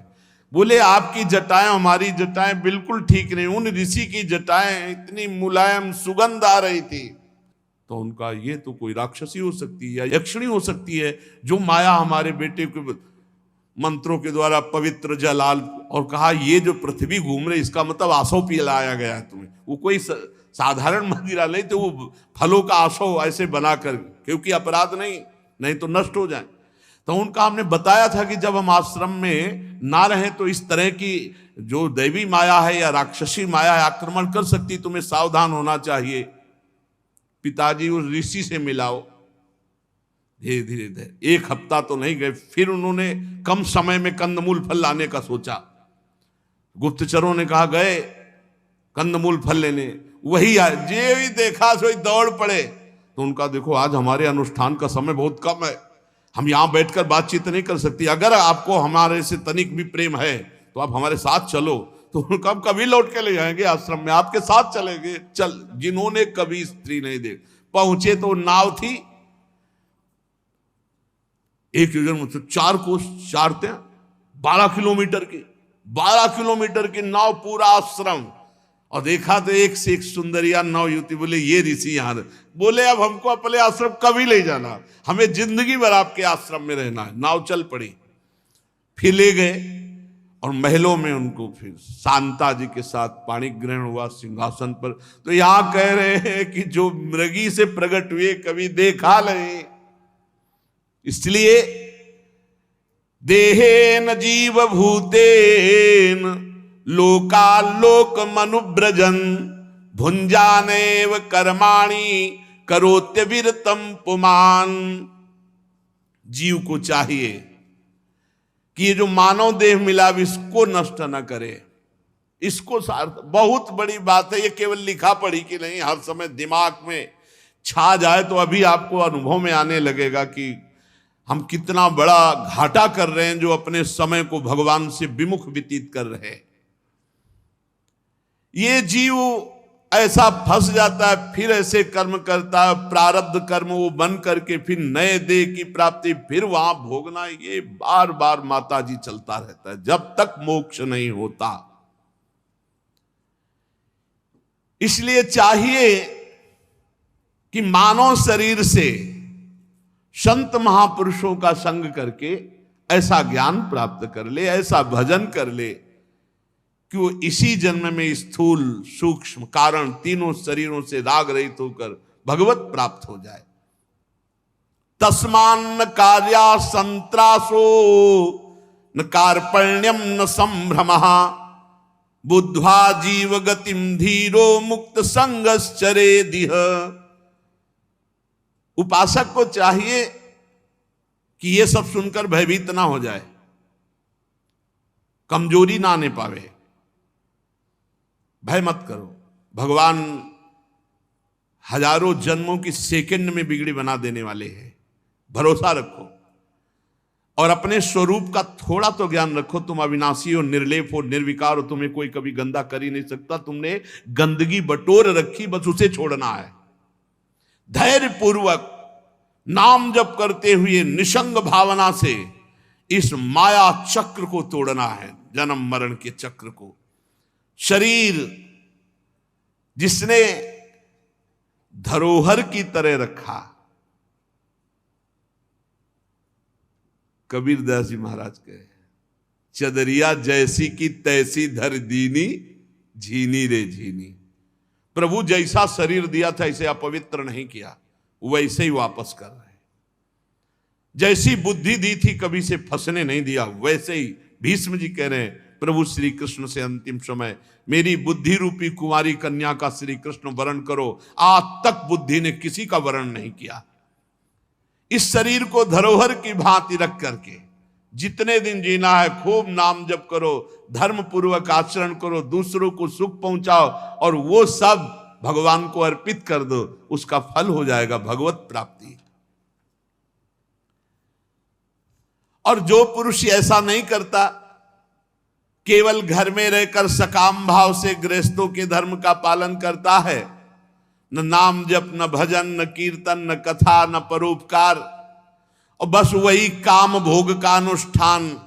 बोले आपकी जटाएं हमारी जटाएं बिल्कुल ठीक नहीं, उन ऋषि की जटाएं इतनी मुलायम सुगंध आ रही थी। तो उनका ये तो कोई राक्षसी हो सकती है या यक्षिणी हो सकती है जो माया हमारे बेटे के मंत्रों के द्वारा पवित्र जलाल, और कहा ये जो पृथ्वी घूम रही इसका मतलब आसो पिलाया गया है तुम्हें। वो कोई साधारण मदिरा नहीं तो वो फलों का आसो ऐसे बनाकर, क्योंकि अपराध नहीं तो नष्ट हो जाए। तो उनका हमने बताया था कि जब हम आश्रम में ना रहें तो इस तरह की जो दैवी माया है या राक्षसी माया है आक्रमण कर सकती, तुम्हें सावधान होना चाहिए। पिताजी उस ऋषि से मिलाओ। धीरे धीरे एक हफ्ता तो नहीं गए, फिर उन्होंने कम समय में कंदमूल फल लाने का सोचा। गुप्तचरों ने कहा गए कंदमूल फल लेने, वही जे भी देखा सो दौड़ पड़े। तो उनका देखो आज हमारे अनुष्ठान का समय बहुत कम है, हम यहां बैठकर बातचीत नहीं कर सकती, अगर आपको हमारे से तनिक भी प्रेम है तो आप हमारे साथ चलो। तो उनका हम कभी लौट के ले जाएंगे आश्रम में, आपके साथ चलेंगे। चल, जिन्होंने कभी स्त्री नहीं देख पहुंचे तो नाव थी, एक योजन मतलब 4 कोस चारते 12 किलोमीटर की नाव, पूरा आश्रम। और देखा तो एक से एक सुंदरिया नव युवती। बोले ये ऋषि यहाँ, बोले अब हमको अपने आश्रम कभी ले जाना, हमें जिंदगी भर आपके आश्रम में रहना है। नाव चल पड़ी, फिर ले गए और महलों में उनको फिर शांता जी के साथ पाणी ग्रहण हुआ सिंहासन पर। तो यहां कह रहे हैं कि जो मृगी से प्रकट हुए कभी देखा नहीं, इसलिए देहेन जीव भूतेन लोकालोक मनुब्रजन भुंजानेव कर्माणि करोत्य विरतम पुमान। जीव को चाहिए कि ये जो मानव देह मिला इसको नष्ट न करे, इसको सार्थ। बहुत बड़ी बात है, ये केवल लिखा पढ़ी की नहीं, हर समय दिमाग में छा जाए तो अभी आपको अनुभव में आने लगेगा कि हम कितना बड़ा घाटा कर रहे हैं जो अपने समय को भगवान से विमुख व्यतीत कर रहे हैं। ये जीव ऐसा फंस जाता है, फिर ऐसे कर्म करता है, प्रारब्ध कर्म वो बन करके फिर नए देह की प्राप्ति, फिर वहां भोगना, ये बार बार माता जी चलता रहता है जब तक मोक्ष नहीं होता। इसलिए चाहिए कि मानव शरीर से संत महापुरुषों का संग करके ऐसा ज्ञान प्राप्त कर ले, ऐसा भजन कर ले कि वो इसी जन्म में स्थूल सूक्ष्म कारण तीनों शरीरों से राग रहित होकर भगवत प्राप्त हो जाए। तस्मान कार्या संत्रासो न कार्पण्यम न संभ्रमः बुद्ध्वा जीव गतिम धीरो मुक्त संगश्चरेदिह। उपासक को चाहिए कि ये सब सुनकर भयभीत ना हो जाए, कमजोरी ना आने पावे। भय मत करो, भगवान हजारों जन्मों की सेकंड में बिगड़ी बना देने वाले हैं। भरोसा रखो और अपने स्वरूप का थोड़ा तो ज्ञान रखो। तुम अविनाशी हो, निर्लेप हो, निर्विकार हो, तुम्हें कोई कभी गंदा कर ही नहीं सकता। तुमने गंदगी बटोर रखी, बस उसे छोड़ना है। धैर्य पूर्वक नाम जप करते हुए निसंग भावना से इस माया चक्र को तोड़ना है, जन्म मरण के चक्र को। शरीर जिसने धरोहर की तरह रखा, कबीरदास जी महाराज कहे, चदरिया जैसी की तैसी धर दीनी झीनी रे झीनी। प्रभु जैसा शरीर दिया था इसे अपवित्र नहीं किया, वैसे ही वापस कर रहे। जैसी बुद्धि दी थी कभी से फंसने नहीं दिया, वैसे ही भीष्म जी कह रहे हैं प्रभु श्री कृष्ण से अंतिम समय मेरी बुद्धि रूपी कुंवारी कन्या का श्री कृष्ण वरण करो। आज तक बुद्धि ने किसी का वरण नहीं किया। इस शरीर को धरोहर की भांति रख करके जितने दिन जीना है खूब नाम जप करो, धर्म पूर्वक आचरण करो, दूसरों को सुख पहुंचाओ और वो सब भगवान को अर्पित कर दो, उसका फल हो जाएगा भगवत प्राप्ति। और जो पुरुष ऐसा नहीं करता, केवल घर में रहकर सकाम भाव से गृहस्थों के धर्म का पालन करता है, न नाम जप, न भजन, न कीर्तन, न कथा, न परोपकार, और बस वही काम भोग का अनुष्ठान,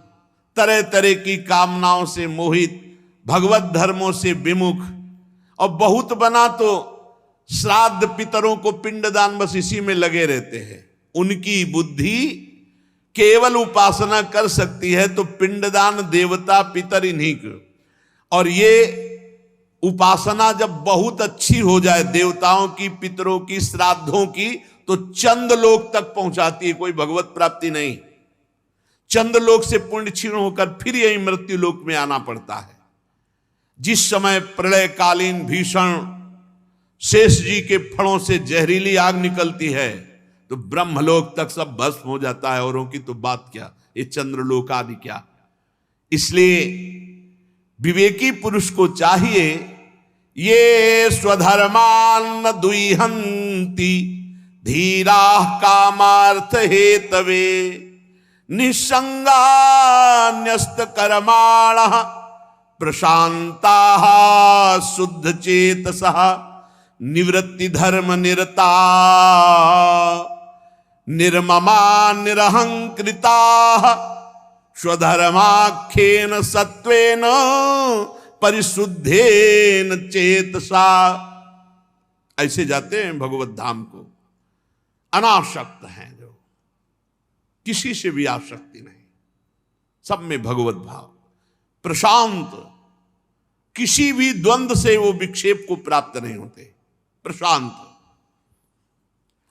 तरह तरह की कामनाओं से मोहित, भगवत धर्मों से विमुख, और बहुत बना तो श्राद्ध पितरों को पिंडदान, बस इसी में लगे रहते हैं। उनकी बुद्धि केवल उपासना कर सकती है तो पिंडदान देवता पितर इन्हीं को। और ये उपासना जब बहुत अच्छी हो जाए देवताओं की, पितरों की, श्राद्धों की, तो चंद लोक तक पहुंचाती है, कोई भगवत प्राप्ति नहीं। चंद लोक से पुण्य क्षीण होकर फिर यही मृत्यु लोक में आना पड़ता है। जिस समय प्रलयकालीन भीषण शेष जी के फणों से जहरीली आग निकलती है तो ब्रह्मलोक तक सब भस्म हो जाता है, औरों की तो बात क्या, ये चंद्रलोक आदि क्या। इसलिए विवेकी पुरुष को चाहिए, ये स्वधर्मान दुइहंती धीरा कामार्थ हेतवे निसंगान्यस्त कर्माण प्रशांता शुद्ध चेतसः निवृत्ति धर्म निरता निर्ममा निरहंकृता स्वधर्माख्येन सत्वेन परिशुद्धेन चेतसा। ऐसे जाते हैं भगवत धाम को, अनासक्त हैं, जो किसी से भी आसक्ति नहीं, सब में भगवत भाव, प्रशांत, किसी भी द्वंद्व से वो विक्षेप को प्राप्त नहीं होते, प्रशांत।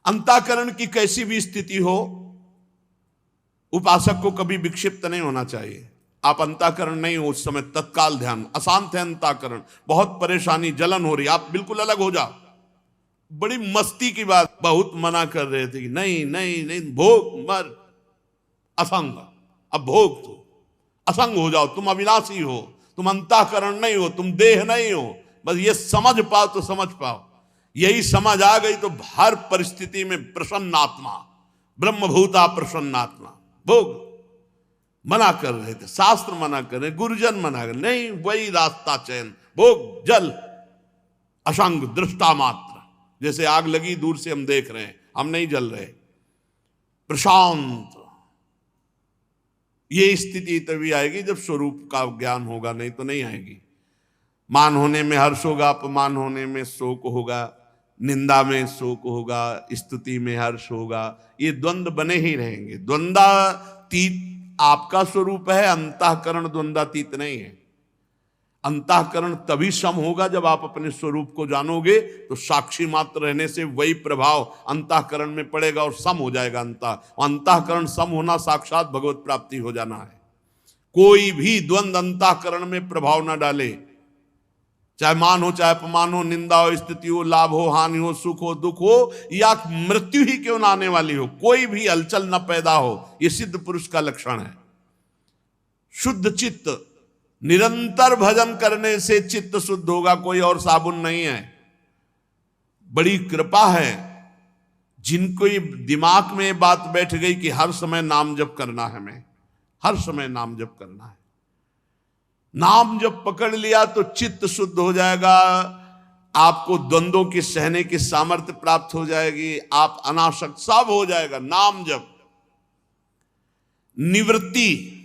अंतःकरण की कैसी भी स्थिति हो, उपासक को कभी विक्षिप्त नहीं होना चाहिए। आप अंतःकरण नहीं हो उस समय, तत्काल ध्यान, अशांत है अंतःकरण, बहुत परेशानी, जलन हो रही, आप बिल्कुल अलग हो जाओ। बड़ी मस्ती की बात, बहुत मना कर रहे थे कि नहीं नहीं नहीं, भोग मर, असंग, अब भोग तो असंग हो जाओ, तुम अविनाशी हो, तुम अंतःकरण नहीं हो, तुम देह नहीं हो, बस ये समझ पाओ तो समझ पाओ। यही समझ आ गई तो हर परिस्थिति में प्रसन्नात्मा, ब्रह्मभूता प्रसन्नात्मा। भोग मना कर रहे थे, शास्त्र मना कर रहे, गुरुजन मना कर, नहीं वही रास्ता चयन, भोग जल असंग दृष्टा मात्र, जैसे आग लगी दूर से हम देख रहे हैं, हम नहीं जल रहे, प्रशांत। ये स्थिति तभी आएगी जब स्वरूप का ज्ञान होगा, नहीं तो नहीं आएगी। मान होने में हर्ष होगा, अपमान होने में शोक होगा, निंदा में शोक होगा, स्तुति में हर्ष होगा, ये द्वंद्व बने ही रहेंगे। द्वंद्वातीत आपका स्वरूप है, अंतःकरण द्वंद्वातीत नहीं है। अंतःकरण तभी सम होगा जब आप अपने स्वरूप को जानोगे, तो साक्षी मात्र रहने से वही प्रभाव अंतःकरण में पड़ेगा और सम हो जाएगा। अंतःकरण सम होना साक्षात भगवत प्राप्ति हो जाना है। कोई भी द्वंद्व अंतःकरण में प्रभाव ना डाले, चाहे मान हो, चाहे अपमान हो, निंदा हो, स्थिति हो, लाभ हो, हानि हो, सुख हो, दुख हो, या मृत्यु ही क्यों ना आने वाली हो, कोई भी हलचल न पैदा हो, ये सिद्ध पुरुष का लक्षण है। शुद्ध चित्त, निरंतर भजन करने से चित्त शुद्ध होगा, कोई और साबुन नहीं है। बड़ी कृपा है जिनको ये दिमाग में बात बैठ गई कि हर समय नाम जप करना है, हमें हर समय नाम जप करना है। नाम जब पकड़ लिया तो चित्त शुद्ध हो जाएगा, आपको द्वंद्वों की सहने की सामर्थ्य प्राप्त हो जाएगी, आप अनासक्त सब हो जाएगा। नाम जप, निवृत्ति,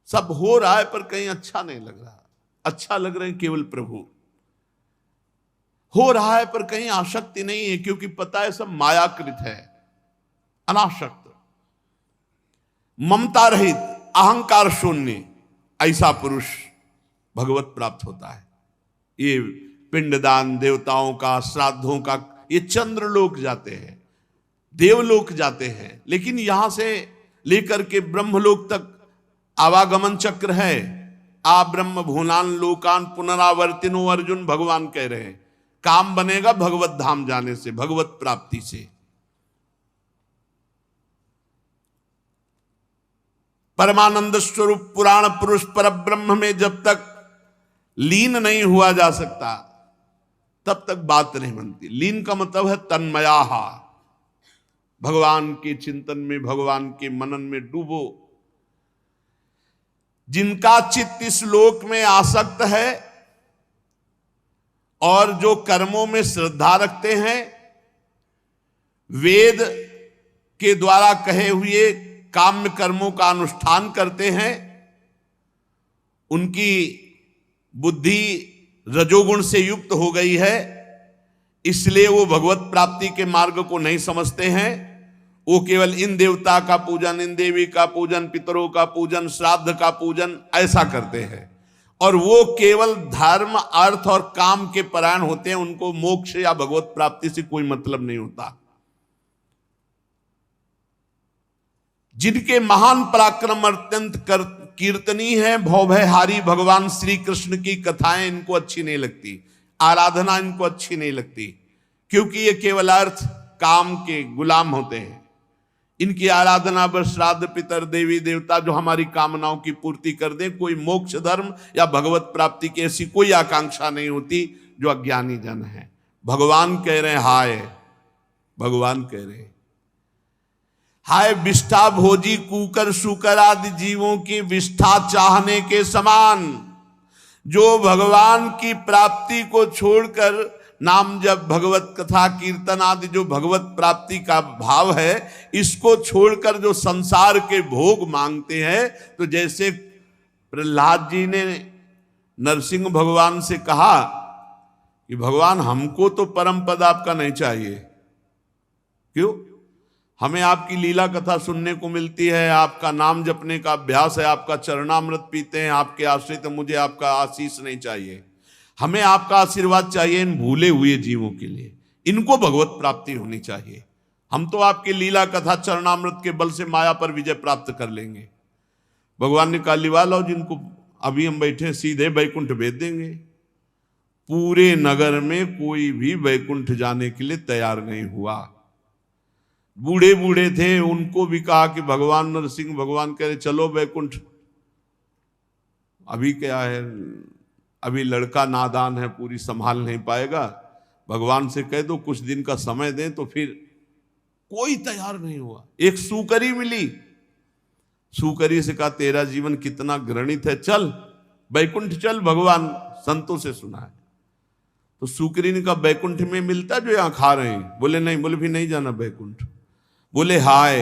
सब हो रहा है पर कहीं अच्छा नहीं लग रहा, अच्छा लग रहे हैं केवल प्रभु। हो रहा है पर कहीं आसक्ति नहीं है, क्योंकि पता है सब मायाकृत है। अनासक्त, ममता रहित, अहंकार शून्य, ऐसा पुरुष भगवत प्राप्त होता है। ये पिंडदान, देवताओं का, श्राद्धों का, ये चंद्रलोक जाते हैं, देवलोक जाते हैं, लेकिन यहां से लेकर के ब्रह्मलोक तक आवागमन चक्र है। आ ब्रह्म भुवनान लोकान पुनरावर्तिनो, अर्जुन भगवान कह रहे हैं। काम बनेगा भगवत धाम जाने से, भगवत प्राप्ति से। परमानंद स्वरूप पुराण पुरुष पर ब्रह्म में जब तक लीन नहीं हुआ जा सकता, तब तक बात नहीं बनती। लीन का मतलब है तन्मयाहा, भगवान के चिंतन में, भगवान के मनन में डूबो। जिनका चित्त इस लोक में आसक्त है और जो कर्मों में श्रद्धा रखते हैं, वेद के द्वारा कहे हुए काम्य कर्मों का अनुष्ठान करते हैं, उनकी बुद्धि रजोगुण से युक्त हो गई है, इसलिए वो भगवत प्राप्ति के मार्ग को नहीं समझते हैं। वो केवल इन देवता का पूजन, इन देवी का पूजन, पितरों का पूजन, श्राद्ध का पूजन ऐसा करते हैं, और वो केवल धर्म, अर्थ और काम के परायण होते हैं। उनको मोक्ष या भगवत प्राप्ति से कोई मतलब नहीं होता। जिनके महान पराक्रम अत्यंत कीर्तनी है, भवभयहारी भगवान श्री कृष्ण की कथाएं इनको अच्छी नहीं लगती, आराधना इनको अच्छी नहीं लगती, क्योंकि ये केवल अर्थ काम के गुलाम होते हैं। इनकी आराधना पर श्राद्ध, पितर, देवी देवता जो हमारी कामनाओं की पूर्ति कर दें, कोई मोक्ष धर्म या भगवत प्राप्ति की ऐसी कोई आकांक्षा नहीं होती, जो अज्ञानी जन है। भगवान कह रहे हैं हाय, भगवान कह रहे हैं हाय विष्ठा भोजी कुकर शुकर आदि जीवों की विष्ठा चाहने के समान, जो भगवान की प्राप्ति को छोड़कर नाम जब, भगवत कथा, कीर्तन आदि जो भगवत प्राप्ति का भाव है, इसको छोड़कर जो संसार के भोग मांगते हैं, तो जैसे प्रहलाद जी ने नरसिंह भगवान से कहा कि भगवान हमको तो परम पद आपका नहीं चाहिए, क्यों? हमें आपकी लीला कथा सुनने को मिलती है, आपका नाम जपने का अभ्यास है, आपका चरणामृत पीते हैं, आपके आश्रित, मुझे आपका आशीष नहीं चाहिए, हमें आपका आशीर्वाद चाहिए इन भूले हुए जीवों के लिए, इनको भगवत प्राप्ति होनी चाहिए। हम तो आपकी लीला कथा चरणामृत के बल से माया पर विजय प्राप्त कर लेंगे। भगवान ने कहा लिवा लो, जिनको अभी हम बैठे सीधे वैकुंठ भेज देंगे। पूरे नगर में कोई भी वैकुंठ जाने के लिए तैयार नहीं हुआ। बूढ़े बूढ़े थे, उनको भी कहा कि भगवान नरसिंह भगवान कह रहे चलो वैकुंठ। अभी क्या है, अभी लड़का नादान है, पूरी संभाल नहीं पाएगा, भगवान से कह दो कुछ दिन का समय दें, तो फिर कोई तैयार नहीं हुआ। एक सूकरी मिली, सूकरी से कहा तेरा जीवन कितना घृणित है, चल वैकुंठ चल, भगवान संतों से सुना है। तो सूकरी ने कहा वैकुंठ में मिलता जो यहां खा रहे हैं? बोले नहीं। बोले भी नहीं जाना वैकुंठ। बोले हाय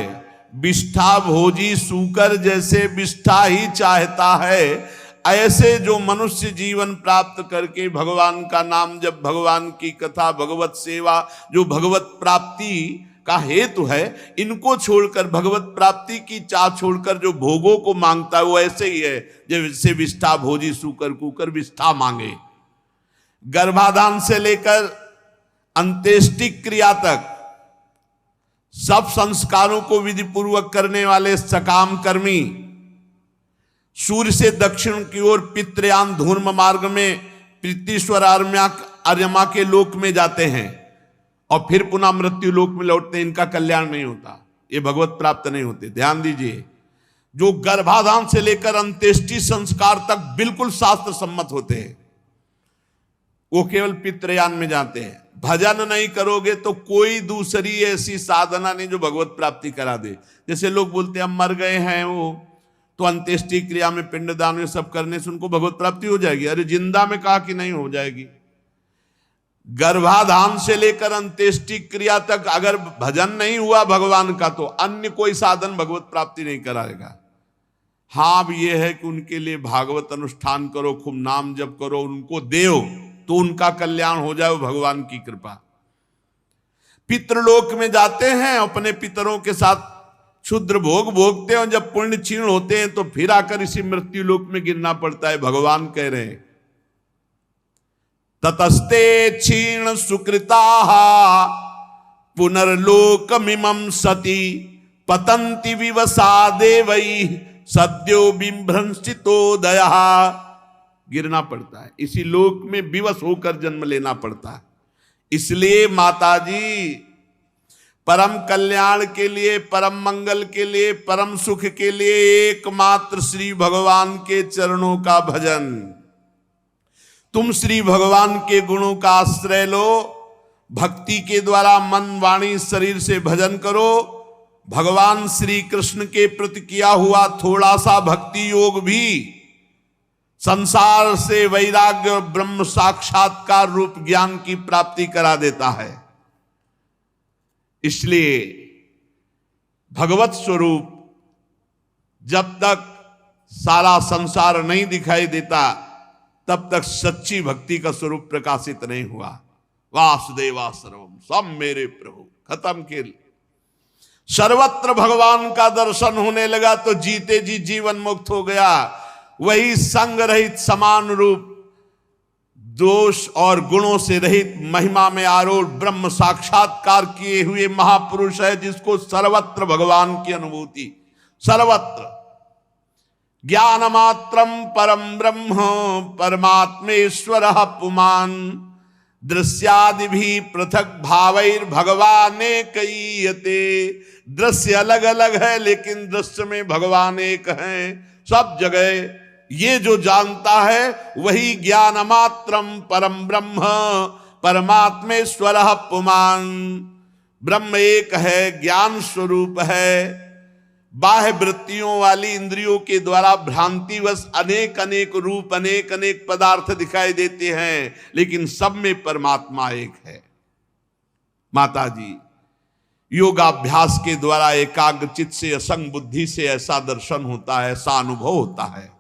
विष्ठा भोजी सूकर जैसे विष्ठा ही चाहता है, ऐसे जो मनुष्य जीवन प्राप्त करके भगवान का नाम जब, भगवान की कथा, भगवत सेवा जो भगवत प्राप्ति का हेतु है, इनको छोड़कर, भगवत प्राप्ति की चाह छोड़कर जो भोगों को मांगता है, वो ऐसे ही है जैसे विष्ठा भोजी सूकर कुकर विष्ठा मांगे। गर्भाधान से लेकर अंत्येष्टि क्रिया तक सब संस्कारों को विधि पूर्वक करने वाले सकाम कर्मी सूर्य से दक्षिण की ओर पितृयान धूर्म मार्ग में प्रीतिश्वर आर्यमा के लोक में जाते हैं और फिर पुनः मृत्यु लोक में लौटते हैं। इनका कल्याण नहीं होता, ये भगवत प्राप्त नहीं होते। ध्यान दीजिए, जो गर्भाधान से लेकर अंत्येष्टि संस्कार तक बिल्कुल शास्त्र सम्मत होते हैं, वो केवल पितृयान में जाते हैं। भजन नहीं करोगे तो कोई दूसरी ऐसी साधना नहीं जो भगवत प्राप्ति करा दे। जैसे लोग बोलते हैं हम मर गए हैं, वो तो अंत्येष्टि क्रिया में पिंडदान में सब करने से उनको भगवत प्राप्ति हो जाएगी। अरे जिंदा में कहा कि नहीं हो जाएगी। गर्भाधान से लेकर अंत्येष्टि क्रिया तक अगर भजन नहीं हुआ भगवान का, तो अन्य कोई साधन भगवत प्राप्ति नहीं कराएगा। हाँ, अब यह है कि उनके लिए भागवत अनुष्ठान करो, खूब नाम जप करो, उनको देव, तो उनका कल्याण हो जाए, भगवान की कृपा। पितृलोक में जाते हैं, अपने पितरों के साथ क्षुद्र भोग भोगते हैं, जब पुण्य क्षीण होते हैं तो फिर आकर इसी मृत्यु लोक में गिरना पड़ता है। भगवान कह रहे हैं ततस्ते क्षीण सुकृता पुनर्लोकमिमं सति पतंति विवसा देवई सद्यो बिभ्रंसितोदया। गिरना पड़ता है, इसी लोक में विवश होकर जन्म लेना पड़ता है। इसलिए माताजी परम कल्याण के लिए, परम मंगल के लिए, परम सुख के लिए एकमात्र श्री भगवान के चरणों का भजन। तुम श्री भगवान के गुणों का आश्रय लो, भक्ति के द्वारा मन वाणी शरीर से भजन करो। भगवान श्री कृष्ण के प्रति किया हुआ थोड़ा सा भक्ति योग भी संसार से वैराग्य ब्रह्म साक्षात्कार रूप ज्ञान की प्राप्ति करा देता है। इसलिए भगवत स्वरूप जब तक सारा संसार नहीं दिखाई देता, तब तक सच्ची भक्ति का स्वरूप प्रकाशित नहीं हुआ। वासुदेवा सर्वम, सब मेरे प्रभु, खत्म खेल। सर्वत्र भगवान का दर्शन होने लगा तो जीते जी जीवन मुक्त हो गया। वही संग रहित समान रूप, दोष और गुणों से रहित, महिमा में आरूढ़, ब्रह्म साक्षात्कार किए हुए महापुरुष है, जिसको सर्वत्र भगवान की अनुभूति, सर्वत्र ज्ञान मात्रम परम ब्रह्म परमात्मेश्वर पुमान दृश्यादि भी पृथक भावैर भगवाने कईयते। दृश्य अलग अलग है लेकिन दृश्य में भगवान एक है सब जगह। ये जो जानता है वही ज्ञान मात्रम परम ब्रह्म परमात्मेश्वर पुमान। ब्रह्म एक है, ज्ञान स्वरूप है। बाह्य वृत्तियों वाली इंद्रियों के द्वारा भ्रांतिवश अनेक अनेक रूप, अनेक अनेक पदार्थ दिखाई देते हैं, लेकिन सब में परमात्मा एक है। माता जी, योगाभ्यास के द्वारा एकाग्र चित्त से, असंग बुद्धि से ऐसा दर्शन होता है, ऐसा अनुभव होता है।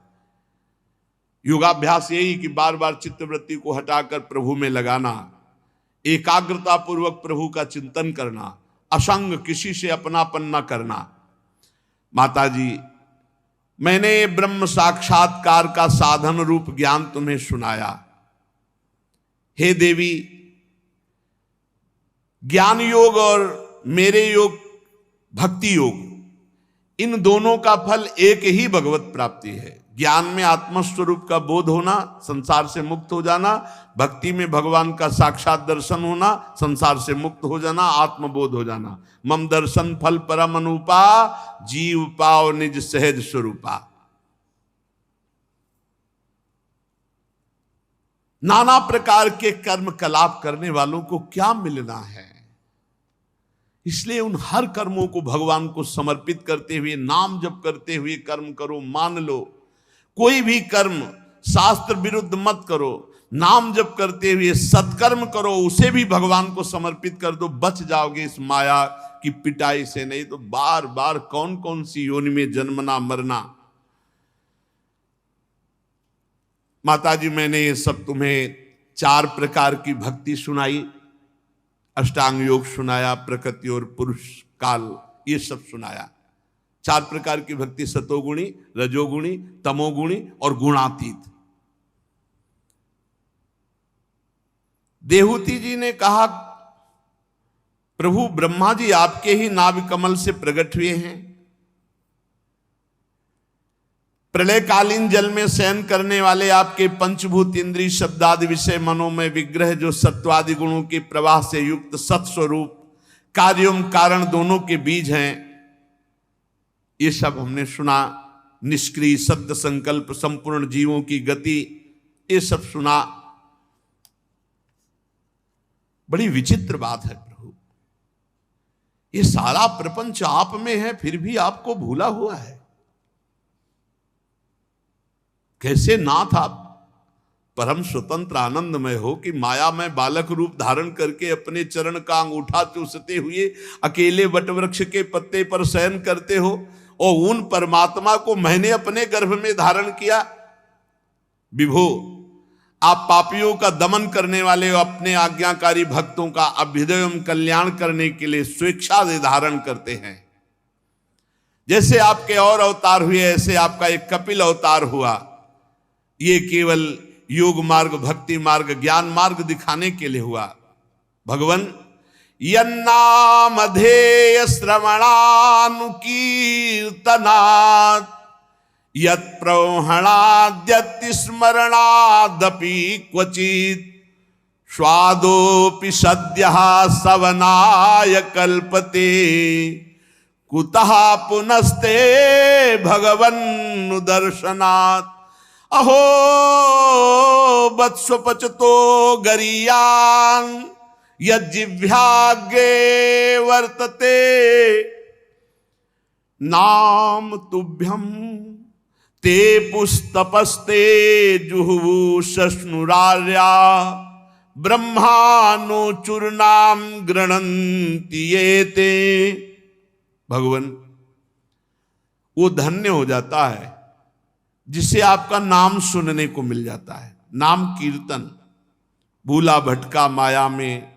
योगाभ्यास यही कि बार बार चित्तवृत्ति को हटाकर प्रभु में लगाना, एकाग्रता पूर्वक प्रभु का चिंतन करना, असंग, किसी से अपनापन न करना। माता जी, मैंने ब्रह्म साक्षात्कार का साधन रूप ज्ञान तुम्हें सुनाया। हे देवी, ज्ञान योग और मेरे योग, भक्ति योग, इन दोनों का फल एक ही भगवत प्राप्ति है। ज्ञान में आत्मस्वरूप का बोध होना, संसार से मुक्त हो जाना। भक्ति में भगवान का साक्षात दर्शन होना, संसार से मुक्त हो जाना, आत्मबोध हो जाना। मम दर्शन फल परम अनुपा, जीव पाओ निज सहज स्वरूपा। नाना प्रकार के कर्म कलाप करने वालों को क्या मिलना है? इसलिए उन हर कर्मों को भगवान को समर्पित करते हुए, नाम जप करते हुए कर्म करो। मान लो, कोई भी कर्म शास्त्र विरुद्ध मत करो, नाम जप करते हुए सत्कर्म करो, उसे भी भगवान को समर्पित कर दो, बच जाओगे इस माया की पिटाई से। नहीं तो बार बार कौन कौन सी योनि में जन्मना मरना। माता जी, मैंने ये सब तुम्हें 4 प्रकार की भक्ति सुनाई, अष्टांग योग सुनाया, प्रकृति और पुरुष काल, ये सब सुनाया। 4 प्रकार की भक्ति, सतोगुणी, रजोगुणी, तमोगुणी और गुणातीत। देहूती जी ने कहा, प्रभु ब्रह्मा जी आपके ही नाभि कमल से प्रकट हुए हैं। प्रलयकालीन जल में शयन करने वाले आपके पंचभूत इंद्रिय शब्दादि विषय मनोमय विग्रह, जो सत्वादि गुणों के प्रवाह से युक्त सत्स्वरूप, कार्यों कारण दोनों के बीज हैं, ये सब हमने सुना। निष्क्रिय सत्य संकल्प, संपूर्ण जीवों की गति, ये सब सुना। बड़ी विचित्र बात है प्रभु, ये सारा प्रपंच आप में है, फिर भी आपको भूला हुआ है। कैसे नाथ आप परम स्वतंत्र आनंदमय हो कि माया में बालक रूप धारण करके अपने चरण का अंगूठा चूसते हुए अकेले वटवृक्ष के पत्ते पर शयन करते हो, और उन परमात्मा को मैंने अपने गर्भ में धारण किया। विभो, आप पापियों का दमन करने वाले हो, अपने आज्ञाकारी भक्तों का अभ्युदय एवं कल्याण करने के लिए स्वेच्छा से धारण करते हैं। जैसे आपके और अवतार हुए, ऐसे आपका एक कपिल अवतार हुआ। ये केवल योग मार्ग, भक्ति मार्ग, ज्ञान मार्ग दिखाने के लिए हुआ। भगवान, यन्नामधेय श्रवणानुकीर्तनात् यत्प्रवहणाद्यति स्मरणादपि क्वचित् स्वादोपि सद्यः सवनाय कल्पते कुतः पुनस्ते भगवन्नुदर्शनात्। अहो वत्सपचतो गरीयान् यज्जिह्वाग्रे वर्तते नाम तुभ्यं ते पुस्तपस्ते जुहुवु शश्नुरार्या ब्रह्मानो चूर्णाम गृणन्ति येते। भगवान, वो धन्य हो जाता है जिसे आपका नाम सुनने को मिल जाता है। नाम कीर्तन। भूला भटका माया में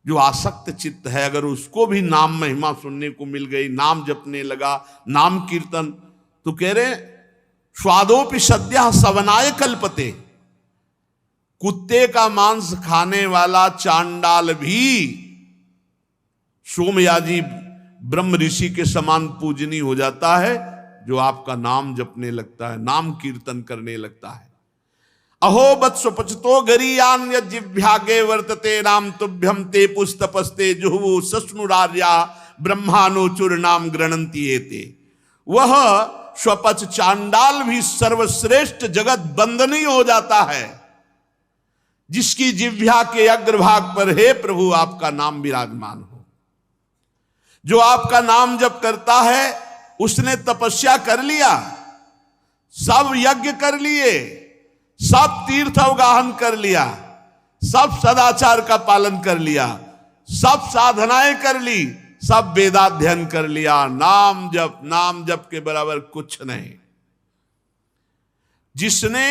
जो आसक्त चित्त है, अगर उसको भी नाम महिमा सुनने को मिल गई, नाम जपने लगा, नाम कीर्तन, तो कह रहे स्वादोपि सद्यः सवनाय कल्पते। कुत्ते का मांस खाने वाला चांडाल भी सोमयाजी ब्रह्म ऋषि के समान पूजनीय हो जाता है, जो आपका नाम जपने लगता है, नाम कीर्तन करने लगता है। अहो वत्स पचतो गरीयान जिह्वागे वर्तते नाम तुभ्यम ते पुस्तपस्ते जुहु सस्नुरार्या ब्रह्मानुचुर नाम गृणंती एते। वह स्वपच चांडाल भी सर्वश्रेष्ठ जगत बंदनीय हो जाता है, जिसकी जिह्वा के अग्रभाग पर हे प्रभु आपका नाम विराजमान हो। जो आपका नाम जप करता है उसने तपस्या कर लिया, सब यज्ञ कर लिए, सब तीर्थ अवगाहन कर लिया, सब सदाचार का पालन कर लिया, सब साधनाएं कर ली, सब वेदाध्ययन कर लिया, नाम जप के बराबर कुछ नहीं। जिसने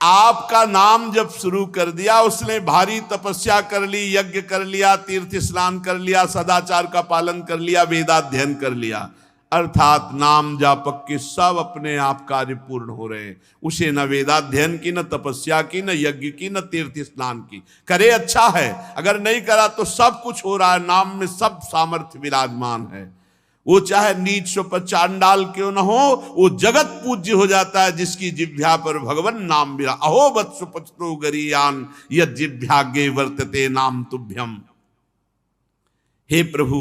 आपका नाम जब शुरू कर दिया, उसने भारी तपस्या कर ली, यज्ञ कर लिया, तीर्थ स्नान कर लिया, सदाचार का पालन कर लिया, वेदाध्ययन कर लिया, अर्थात नाम जापक के सब अपने आप कार्य पूर्ण हो रहे हैं। उसे न वेदाध्ययन की, न तपस्या की, न यज्ञ की, न तीर्थ स्नान की। करे अच्छा है, अगर नहीं करा तो सब कुछ हो रहा है, नाम में सब सामर्थ्य विराजमान है। वो चाहे नीच स्वपच चांडाल क्यों न हो, वो जगत पूज्य हो जाता है जिसकी जिह्वा पर भगवान नाम विरा। अहो वत्स पचतो गरीयान यद जिह्वागे वर्तते नाम तुभ्यम। हे प्रभु,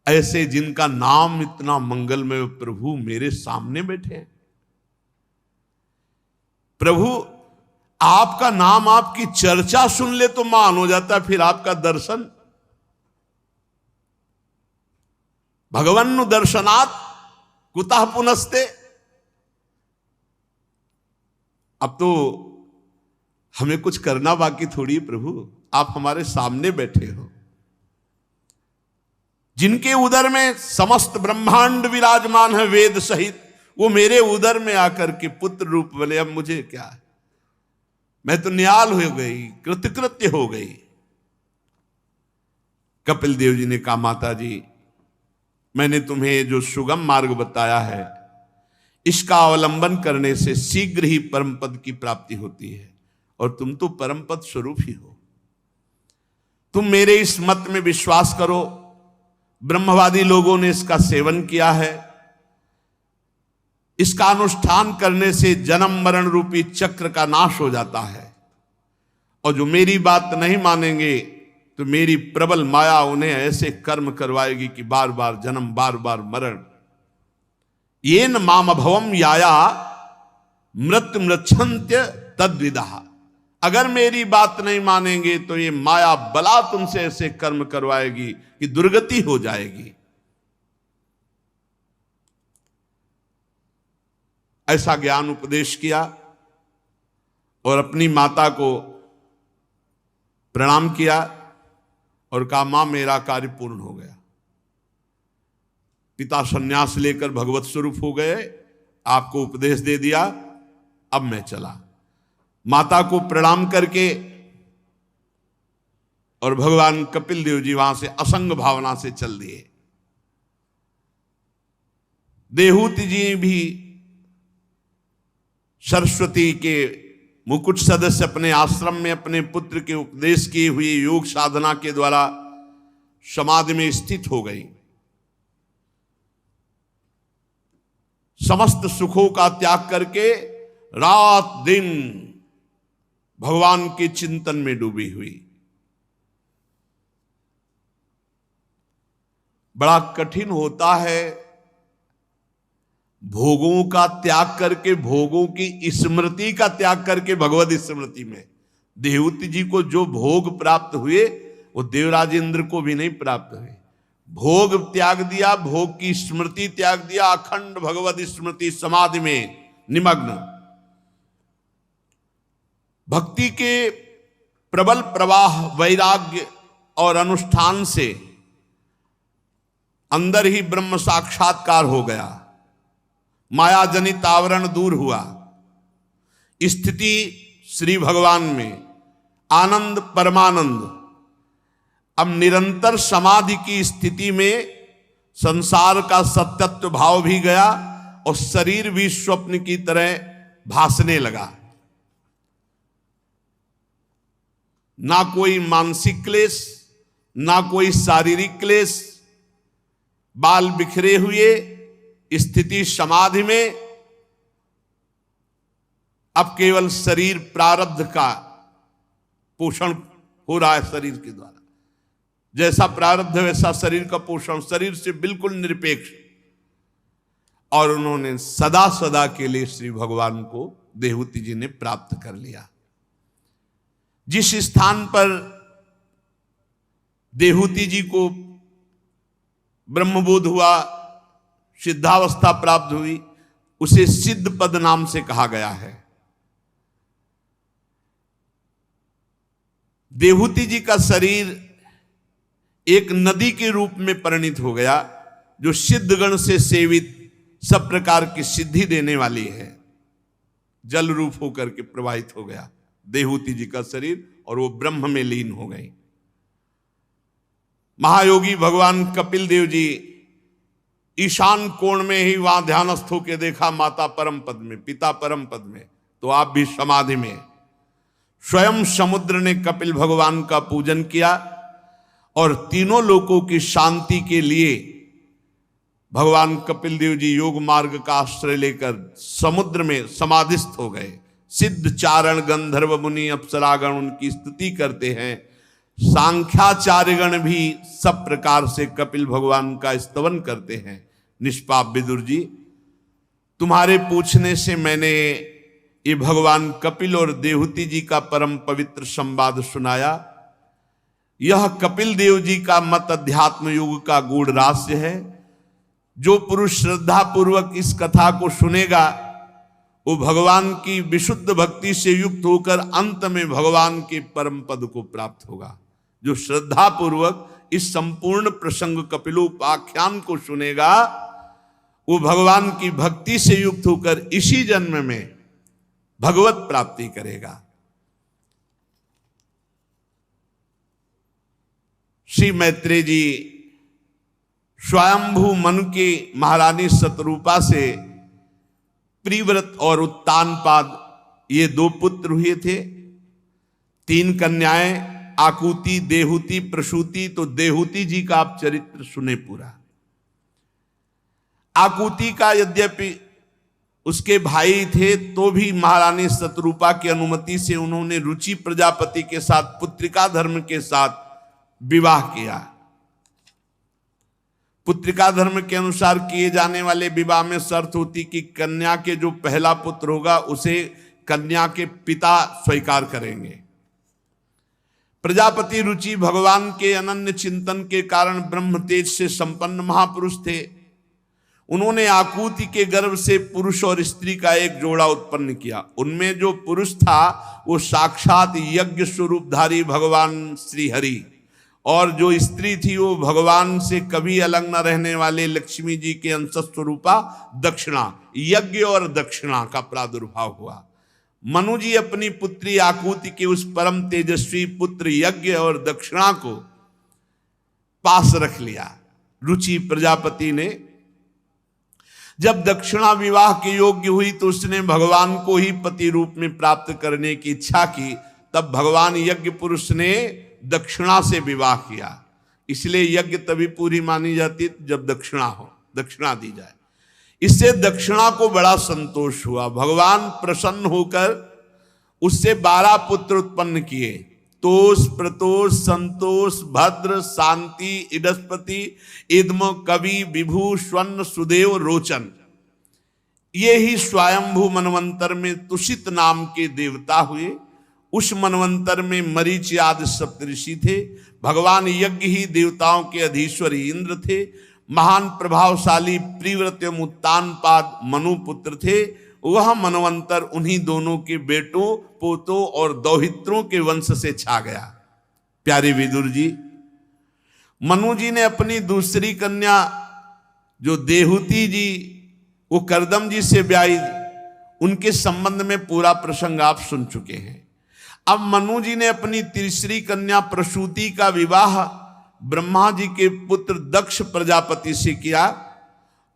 ऐसे जिनका नाम इतना मंगलमय, प्रभु मेरे सामने बैठे हैं। प्रभु आपका नाम, आपकी चर्चा सुन ले तो मान हो जाता, फिर आपका दर्शन। भगवन्नु दर्शनात् कुतः पुनस्ते। अब तो हमें कुछ करना बाकी थोड़ी है प्रभु, आप हमारे सामने बैठे हो। जिनके उदर में समस्त ब्रह्मांड विराजमान है वेद सहित, वो मेरे उदर में आकर के पुत्र रूप बोले, अब मुझे क्या है, मैं तो निहाल हो गई, कृतकृत्य हो गई। कपिल देव जी ने कहा, माता जी मैंने तुम्हें जो सुगम मार्ग बताया है, इसका अवलंबन करने से शीघ्र ही परम पद की प्राप्ति होती है, और तुम तो परम पद स्वरूप ही हो। तुम मेरे इस मत में विश्वास करो। ब्रह्मवादी लोगों ने इसका सेवन किया है। इसका अनुष्ठान करने से जन्म मरण रूपी चक्र का नाश हो जाता है, और जो मेरी बात नहीं मानेंगे तो मेरी प्रबल माया उन्हें ऐसे कर्म करवाएगी कि बार बार जन्म, बार बार मरण। ये न माम भवम याया मृत्यु मृच्छन्त्य तद्विदा। अगर मेरी बात नहीं मानेंगे तो ये माया बला तुमसे ऐसे कर्म करवाएगी कि दुर्गति हो जाएगी। ऐसा ज्ञान उपदेश किया और अपनी माता को प्रणाम किया और कहा, मां मेरा कार्य पूर्ण हो गया। पिता सन्यास लेकर भगवत स्वरूप हो गए, आपको उपदेश दे दिया, अब मैं चला। माता को प्रणाम करके और भगवान कपिल देव जी वहां से असंग भावना से चल दिए। देहूति जी भी सरस्वती के मुकुट सदस्य अपने आश्रम में अपने पुत्र के उपदेश किए हुए योग साधना के द्वारा समाधि में स्थित हो गई। समस्त सुखों का त्याग करके रात दिन भगवान के चिंतन में डूबी हुई। बड़ा कठिन होता है भोगों का त्याग करके, भोगों की स्मृति का त्याग करके भगवत स्मृति में। देहूति जी को जो भोग प्राप्त हुए वो देवराज इंद्र को भी नहीं प्राप्त हुए। भोग त्याग दिया, भोग की स्मृति त्याग दिया, अखंड भगवत स्मृति समाधि में निमग्न। भक्ति के प्रबल प्रवाह, वैराग्य और अनुष्ठान से अंदर ही ब्रह्म साक्षात्कार हो गया। माया जनित आवरण दूर हुआ। स्थिति श्री भगवान में, आनंद परमानंद। अब निरंतर समाधि की स्थिति में संसार का सत्यत्व भाव भी गया और शरीर भी स्वप्न की तरह भासने लगा। ना कोई मानसिक क्लेश, ना कोई शारीरिक क्लेश, बाल बिखरे हुए स्थिति समाधि में। अब केवल शरीर प्रारब्ध का पोषण हो रहा है शरीर के द्वारा। जैसा प्रारब्ध है वैसा शरीर का पोषण, शरीर से बिल्कुल निरपेक्ष। और उन्होंने सदा सदा के लिए श्री भगवान को देहूति जी ने प्राप्त कर लिया। जिस स्थान पर देहूति जी को ब्रह्मबोध हुआ, सिद्धावस्था प्राप्त हुई, उसे सिद्ध पद नाम से कहा गया है। देहूति जी का शरीर एक नदी के रूप में परिणित हो गया, जो सिद्धगण से सेवित सब प्रकार की सिद्धि देने वाली है। जल रूप होकर के प्रवाहित हो गया देहूति जी का शरीर, और वो ब्रह्म में लीन हो गई। महायोगी भगवान कपिल देव जी ईशान कोण में ही वहां ध्यानस्थ होकर देखा माता परम पद में, पिता परम पद में, तो आप भी समाधि में। स्वयं समुद्र ने कपिल भगवान का पूजन किया और तीनों लोकों की शांति के लिए भगवान कपिल देव जी योग मार्ग का आश्रय लेकर समुद्र में समाधिस्थ हो गए। सिद्ध चारण गंधर्व मुनि अप्सरागण उनकी स्तुति करते हैं। सांख्याचार्यगण भी सब प्रकार से कपिल भगवान का स्तवन करते हैं। निष्पाप विदुर जी, तुम्हारे पूछने से मैंने ये भगवान कपिल और देहूति जी का परम पवित्र संवाद सुनाया। यह कपिल देव जी का मत अध्यात्म युग का गूढ़ रहस्य है। जो पुरुष श्रद्धा पूर्वक इस कथा को सुनेगा वो भगवान की विशुद्ध भक्ति से युक्त होकर अंत में भगवान के परम पद को प्राप्त होगा। जो श्रद्धा पूर्वक इस संपूर्ण प्रसंग कपिलोपाख्यान को सुनेगा वो भगवान की भक्ति से युक्त होकर इसी जन्म में भगवत प्राप्ति करेगा। श्री मैत्रेय जी स्वयंभू मनु की महारानी शतरूपा से प्रिव्रत और उत्तानपाद ये दो पुत्र हुए थे। 3 कन्याएं, आकुति, देहूति, प्रसूति। तो देहूति जी का आप चरित्र सुने पूरा। आकुति का यद्यपि उसके भाई थे तो भी महारानी शतरूपा की अनुमति से उन्होंने रुचि प्रजापति के साथ पुत्रिका धर्म के साथ विवाह किया। पुत्रिका धर्म के अनुसार किए जाने वाले विवाह में शर्त होती कि कन्या के जो पहला पुत्र होगा उसे कन्या के पिता स्वीकार करेंगे। प्रजापति रुचि भगवान के अनन्य चिंतन के कारण ब्रह्म तेज से संपन्न महापुरुष थे। उन्होंने आकुति के गर्भ से पुरुष और स्त्री का एक जोड़ा उत्पन्न किया। उनमें जो पुरुष था वो साक्षात यज्ञ स्वरूपधारी भगवान श्री हरि, और जो स्त्री थी वो भगवान से कभी अलग न रहने वाले लक्ष्मी जी के अंश स्वरूपा दक्षिणा। यज्ञ और दक्षिणा का प्रादुर्भाव हुआ। मनु जी अपनी पुत्री आकुति के उस परम तेजस्वी पुत्र यज्ञ और दक्षिणा को पास रख लिया। रुचि प्रजापति ने जब दक्षिणा विवाह के योग्य हुई तो उसने भगवान को ही पति रूप में प्राप्त करने की इच्छा की। तब भगवान यज्ञ पुरुष ने दक्षिणा से विवाह किया। इसलिए यज्ञ तभी पूरी मानी जाती है जब दक्षिणा हो, दक्षिणा दी जाए। इससे दक्षिणा को बड़ा संतोष हुआ। भगवान प्रसन्न होकर उससे 12 पुत्र उत्पन्न किए। तोष, प्रतोष, संतोष, भद्र, शांति, इडस्पति, इद्म, कवि, विभु, स्वर्ण, सुदेव, रोचन। ये ही स्वयंभू मनवंतर में तुषित नाम के देवता हुए। उस मनवंतर में मरीचि आदि सप्तऋषि थे। भगवान यज्ञ ही देवताओं के अधीश्वर इंद्र थे। महान प्रभावशाली प्रिव्रत एवं उत्तानपाद मनु पुत्र थे। वह मनवंतर उन्हीं दोनों के बेटों, पोतों और दौहित्रों के वंश से छा गया। प्यारे विदुर जी, मनु जी ने अपनी दूसरी कन्या जो देहूति जी वो करदम जी से ब्याही, उनके संबंध में पूरा प्रसंग आप सुन चुके हैं। अब मनु जी ने अपनी तीसरी कन्या प्रसूति का विवाह ब्रह्मा जी के पुत्र दक्ष प्रजापति से किया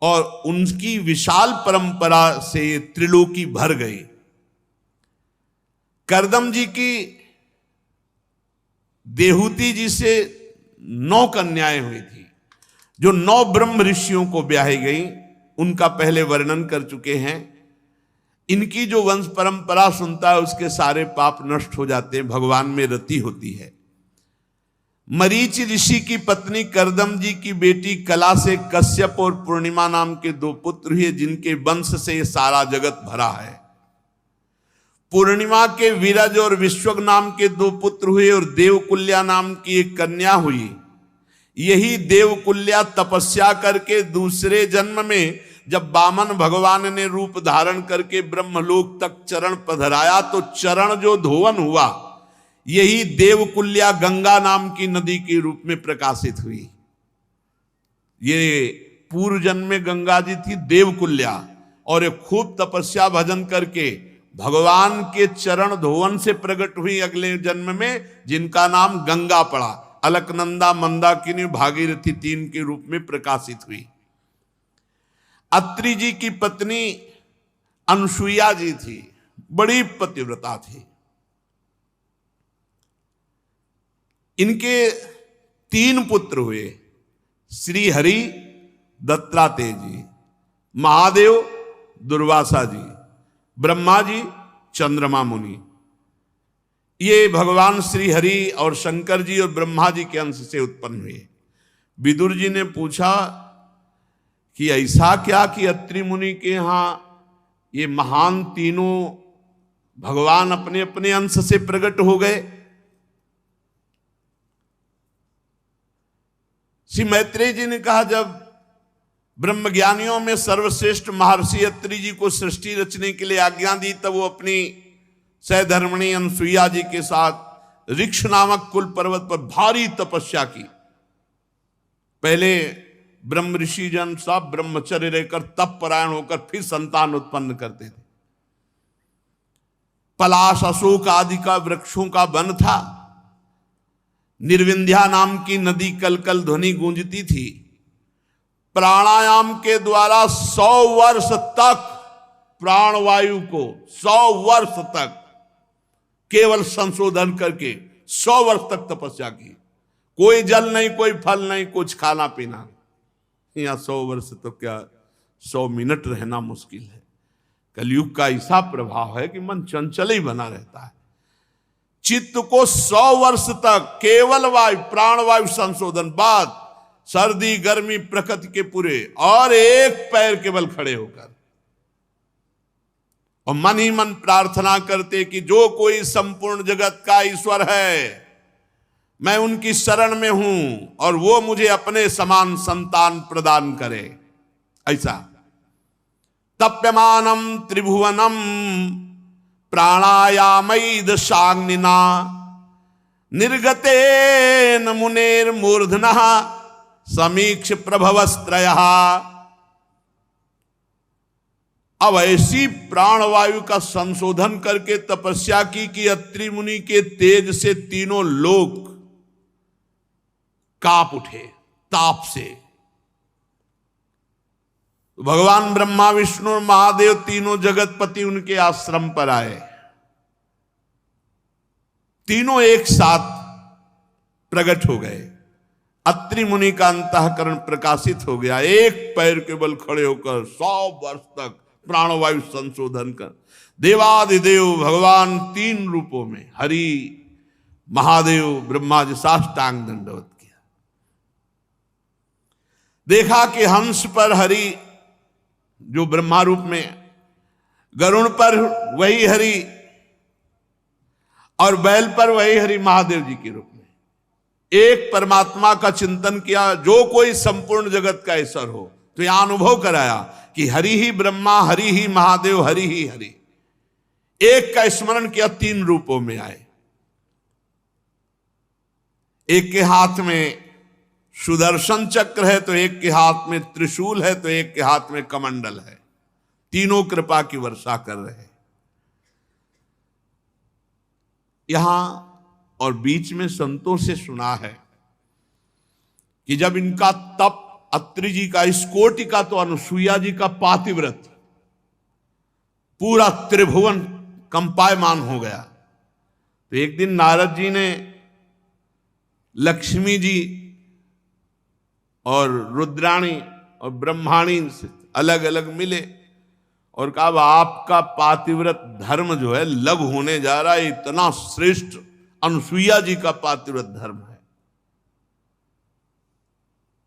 और उनकी विशाल परंपरा से त्रिलोकी भर गई। करदम जी की देहूति जी से 9 कन्याएं हुई थी, जो 9 ब्रह्म ऋषियों को ब्याही गई, उनका पहले वर्णन कर चुके हैं। इनकी जो वंश परंपरा सुनता है उसके सारे पाप नष्ट हो जाते हैं, भगवान में रति होती है। मरीच ऋषि की पत्नी करदम जी की बेटी कला से कश्यप और पूर्णिमा नाम के 2 पुत्र हुए, जिनके वंश से ये सारा जगत भरा है। पूर्णिमा के विरज और विश्वक नाम के 2 पुत्र हुए और देवकुल्या नाम की एक कन्या हुई। यही देवकुल्या तपस्या करके दूसरे जन्म में जब वामन भगवान ने रूप धारण करके ब्रह्मलोक तक चरण पधराया तो चरण जो धोवन हुआ, यही देवकुल्या गंगा नाम की नदी के रूप में प्रकाशित हुई। ये पूर्व जन्म में गंगा जी थी देवकुल्या, और ये खूब तपस्या भजन करके भगवान के चरण धोवन से प्रकट हुई अगले जन्म में, जिनका नाम गंगा पड़ा। अलकनंदा, मंदाकिनी, भागीरथी 3 के रूप में प्रकाशित हुई। अत्रि जी की पत्नी अनसुईया जी थी, बड़ी पतिव्रता थी। इनके 3 पुत्र हुए, श्री हरि, दत्तात्रेय जी, महादेव, दुर्वासा जी, ब्रह्मा जी, चंद्रमा मुनि। ये भगवान श्री हरि और शंकर जी और ब्रह्मा जी के अंश से उत्पन्न हुए। विदुर जी ने पूछा कि ऐसा क्या कि अत्रि मुनि के यहां ये महान तीनों भगवान अपने अपने अंश से प्रकट हो गए। श्री मैत्रेय जी ने कहा, जब ब्रह्मज्ञानियों में सर्वश्रेष्ठ महर्षि अत्रि जी को सृष्टि रचने के लिए आज्ञा दी, तब वो अपनी सहधर्मिणी अनसुईया जी के साथ ऋक्ष नामक कुल पर्वत पर भारी तपस्या की। पहले ब्रह्म ऋषि जन सब ब्रह्मचर्य रहकर तप परायण होकर फिर संतान उत्पन्न करते थे। पलाश, अशोक आदि का वृक्षों का वन था। निर्विंध्या नाम की नदी कल कल ध्वनि गूंजती थी। प्राणायाम के द्वारा 100 वर्ष तक प्राणवायु को 100 वर्ष तक केवल संशोधन करके 100 वर्ष तक तपस्या की। कोई जल नहीं, कोई फल नहीं, कुछ खाना पीना नहीं। यहाँ 100 वर्ष तो क्या 100 मिनट रहना मुश्किल है। कलयुग का ऐसा प्रभाव है कि मन चंचल ही बना रहता है। चित्त को 100 वर्ष तक केवल वायु, प्राणवायु संशोधन, बाद सर्दी गर्मी प्रकृति के पूरे, और एक पैर केवल खड़े होकर, और मन ही मन प्रार्थना करते कि जो कोई संपूर्ण जगत का ईश्वर है, मैं उनकी शरण में हूं और वो मुझे अपने समान संतान प्रदान करे। ऐसा तप्यमानम त्रिभुवनम प्राणायामैद शाग्निना निर्गतेन मुनेर मूर्धनः समीक्ष प्रभवस्त्रयः। अब ऐसी प्राणवायु का संशोधन करके तपस्या की कि अत्रि मुनि के तेज से तीनों लोक कांप उठे ताप से। भगवान ब्रह्मा, विष्णु और महादेव तीनों जगतपति उनके आश्रम पर आए। तीनों एक साथ प्रकट हो गए। अत्रि मुनि का अंतःकरण प्रकाशित हो गया। एक पैर के बल खड़े होकर 100 वर्ष तक प्राणवायु संशोधन कर देवादिदेव भगवान 3 रूपों में हरि, महादेव, ब्रह्मा जी साष्टांग दंडवत किया। देखा कि हंस पर हरि जो ब्रह्मा रूप में, गरुण पर वही हरि और बैल पर वही हरि महादेव जी के रूप में एक परमात्मा का चिंतन किया, जो कोई संपूर्ण जगत का ईश्वर हो। तो यह अनुभव कराया कि हरि ही ब्रह्मा, हरि ही महादेव, हरि ही हरि। एक का स्मरण किया, 3 रूपों में आए। एक के हाथ में सुदर्शन चक्र है, तो एक के हाथ में त्रिशूल है, तो एक के हाथ में कमंडल है। तीनों कृपा की वर्षा कर रहे हैं। यहां और बीच में संतों से सुना है कि जब इनका तप, अत्रि जी का इस कोटि का तो अनुसुईया जी का पातिव्रत, पूरा त्रिभुवन कंपायमान हो गया। तो एक दिन नारद जी ने लक्ष्मी जी और रुद्राणी और ब्रह्माणी से अलग अलग मिले और कहा अब आपका पातिव्रत धर्म जो है लघु होने जा रहा है, इतना श्रेष्ठ अनुसुईया जी का पातिव्रत धर्म है।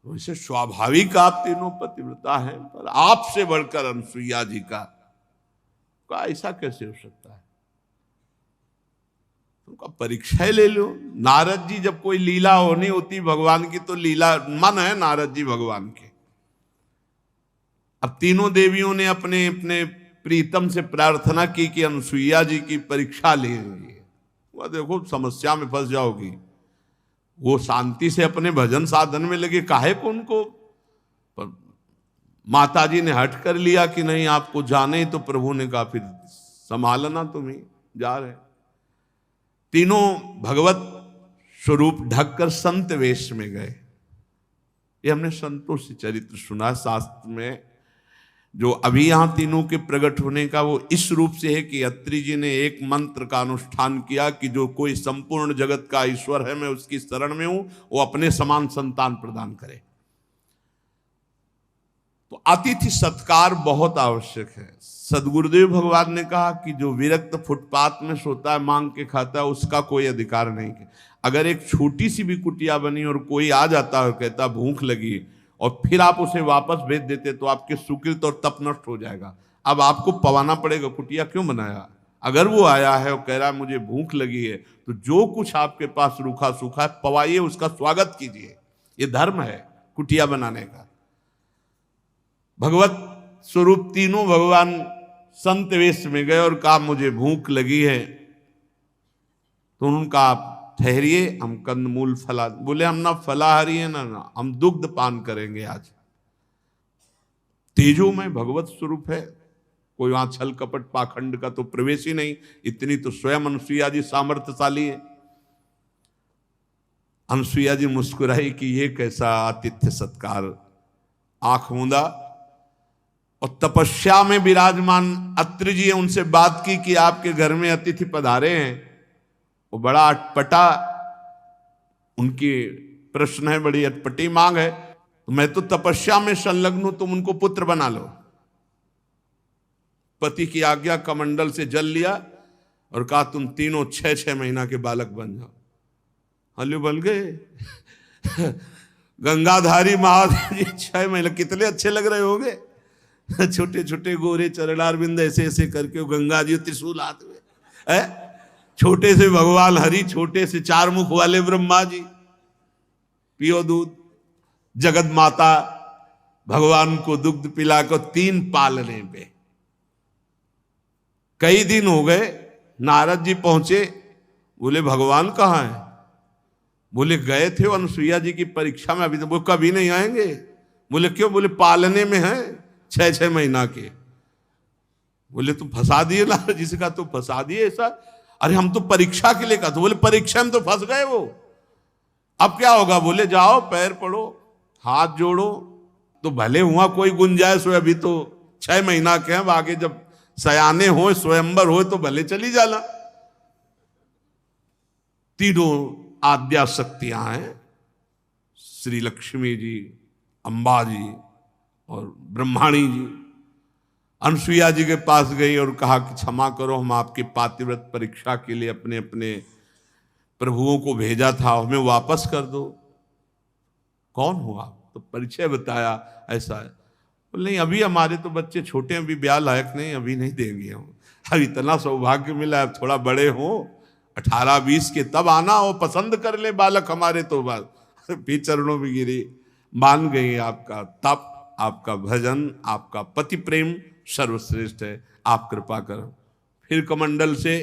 वैसे स्वाभाविक आप तीनों पतिव्रता हैं, पर आपसे बढ़कर अनुसुईया जी का ऐसा कैसे हो सकता है? उनका परीक्षा ले लो। नारद जी जब कोई लीला होनी होती भगवान की, तो लीला मन है नारद जी भगवान के। अब तीनों देवियों ने अपने अपने प्रीतम से प्रार्थना की कि अनुसुईया जी की परीक्षा ले रही है। वह देखो समस्या में फंस जाओगी। वो शांति से अपने भजन साधन में लगे, काहे को उनको माता जी ने हट कर लिया कि नहीं आपको जाने, तो प्रभु ने कहा फिर संभालना, तुम ही जा रहे। तीनों भगवत स्वरूप ढककर संत वेश में गए। ये हमने संतों से चरित्र सुना शास्त्र में। जो अभी यहां तीनों के प्रकट होने का वो इस रूप से है कि अत्रि जी ने एक मंत्र का अनुष्ठान किया कि जो कोई संपूर्ण जगत का ईश्वर है, मैं उसकी शरण में हूं, वो अपने समान संतान प्रदान करे। तो अतिथि सत्कार बहुत आवश्यक है। सदगुरुदेव भगवान ने कहा कि जो विरक्त फुटपाथ में सोता है, मांग के खाता है, उसका कोई अधिकार नहीं है। अगर एक छोटी सी भी कुटिया बनी और कोई आ जाता है और कहता भूख लगी, और फिर आप उसे वापस भेज देते, तो आपके सुकृत और तप नष्ट हो जाएगा। अब आपको पवाना पड़ेगा, कुटिया क्यों बनाया? अगर वो आया है और कह रहा है मुझे भूख लगी है, तो जो कुछ आपके पास रूखा सूखा है पवाइए, उसका स्वागत कीजिए। ये धर्म है कुटिया बनाने का। भगवत स्वरूप तीनों भगवान संत वेश में गए और कहा मुझे भूख लगी है। तो उनका आप ठहरिए, हम कंदमूल फला, बोले हम ना फलाहारी है ना हम दुग्ध पान करेंगे आज। तेजो में भगवत स्वरूप है, कोई वहां छल कपट पाखंड का तो प्रवेश ही नहीं। इतनी तो स्वयं अनुसुईया जी सामर्थ्यशाली है। अनुसुईया जी मुस्कुराई कि ये कैसा आतिथ्य सत्कार। आंख मूंदा और तपस्या में विराजमान अत्रि जी उनसे बात की कि आपके घर में अतिथि पधारे हैं। वो बड़ा अटपटा उनकी प्रश्न है, बड़ी अटपटी मांग है। तो मैं तो तपस्या में संलग्न हूं, तुम उनको पुत्र बना लो। पति की आज्ञा कमंडल से जल लिया और कहा तुम तीनों 6-6 महीना के बालक बन जाओ। हल्लू बन गए। गंगाधारी महादेव जी 6 महीने, कितने अच्छे लग रहे होंगे। छोटे छोटे गोरे चरणारविंद ऐसे ऐसे करके गंगा जी त्रिशूल हाथ में है। छोटे से भगवान हरि, छोटे से 4 मुख वाले ब्रह्मा जी, पियो दूध। जगत माता भगवान को दुग्ध पिला कर 3 पालने पे कई दिन हो गए। नारद जी पहुंचे, बोले भगवान कहाँ हैं? बोले गए थे अनुसुईया जी की परीक्षा में, अभी तो वो कभी नहीं आएंगे। बोले क्यों? बोले पालने में हैं 6-6 महीना के। बोले तुम फंसा दिए नारद जी से। कहा तो फंसा दिए ऐसा? अरे हम तो परीक्षा के लिए कहा। तो बोले परीक्षा में तो फंस गए वो, अब क्या होगा? बोले जाओ पैर पड़ो, हाथ जोड़ो, तो भले हुआ कोई गुंजाइश हो। अभी तो 6 महीना के हैं, आगे जब सयाने हो, स्वयंवर हो, तो भले चली जाना। तीनों आद्या शक्तियां हैं, श्री लक्ष्मी जी, अंबा जी और ब्रह्माणी जी। अनुसुईया जी के पास गई और कहा कि क्षमा करो, हम आपके पातिव्रत परीक्षा के लिए अपने अपने प्रभुओं को भेजा था, हमें वापस कर दो। कौन हो आप? तो परिचय बताया, ऐसा है। बोले नहीं, अभी हमारे तो बच्चे छोटे हैं, अभी ब्याह लायक नहीं, अभी नहीं देंगे हम। अब इतना सौभाग्य मिला है, थोड़ा बड़े हो 18-20 के, तब आना हो, पसंद कर ले बालक हमारे। तो बात फिर चरणों में गिरी, मान गई आपका तप, आपका भजन, आपका पति प्रेम सर्वश्रेष्ठ है, आप कृपा करो। फिर कमंडल से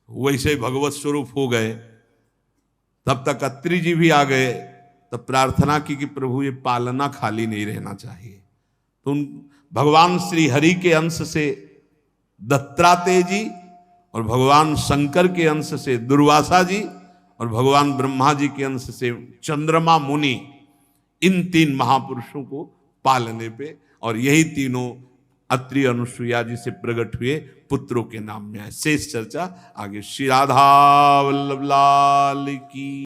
वैसे भगवत स्वरूप हो गए। तब तक अत्रि जी भी आ गए। तब प्रार्थना की कि प्रभु ये पालना खाली नहीं रहना चाहिए। तो भगवान श्री हरि के अंश से दत्तात्रेय जी, और भगवान शंकर के अंश से दुर्वासा जी, और भगवान ब्रह्मा जी के अंश से चंद्रमा मुनि, इन 3 महापुरुषों को पालने पे, और यही तीनों अत्रि अनुसुईया जी से प्रकट हुए पुत्रों के नाम में है। शेष चर्चा आगे। श्री राधा वल्लभ लाल की।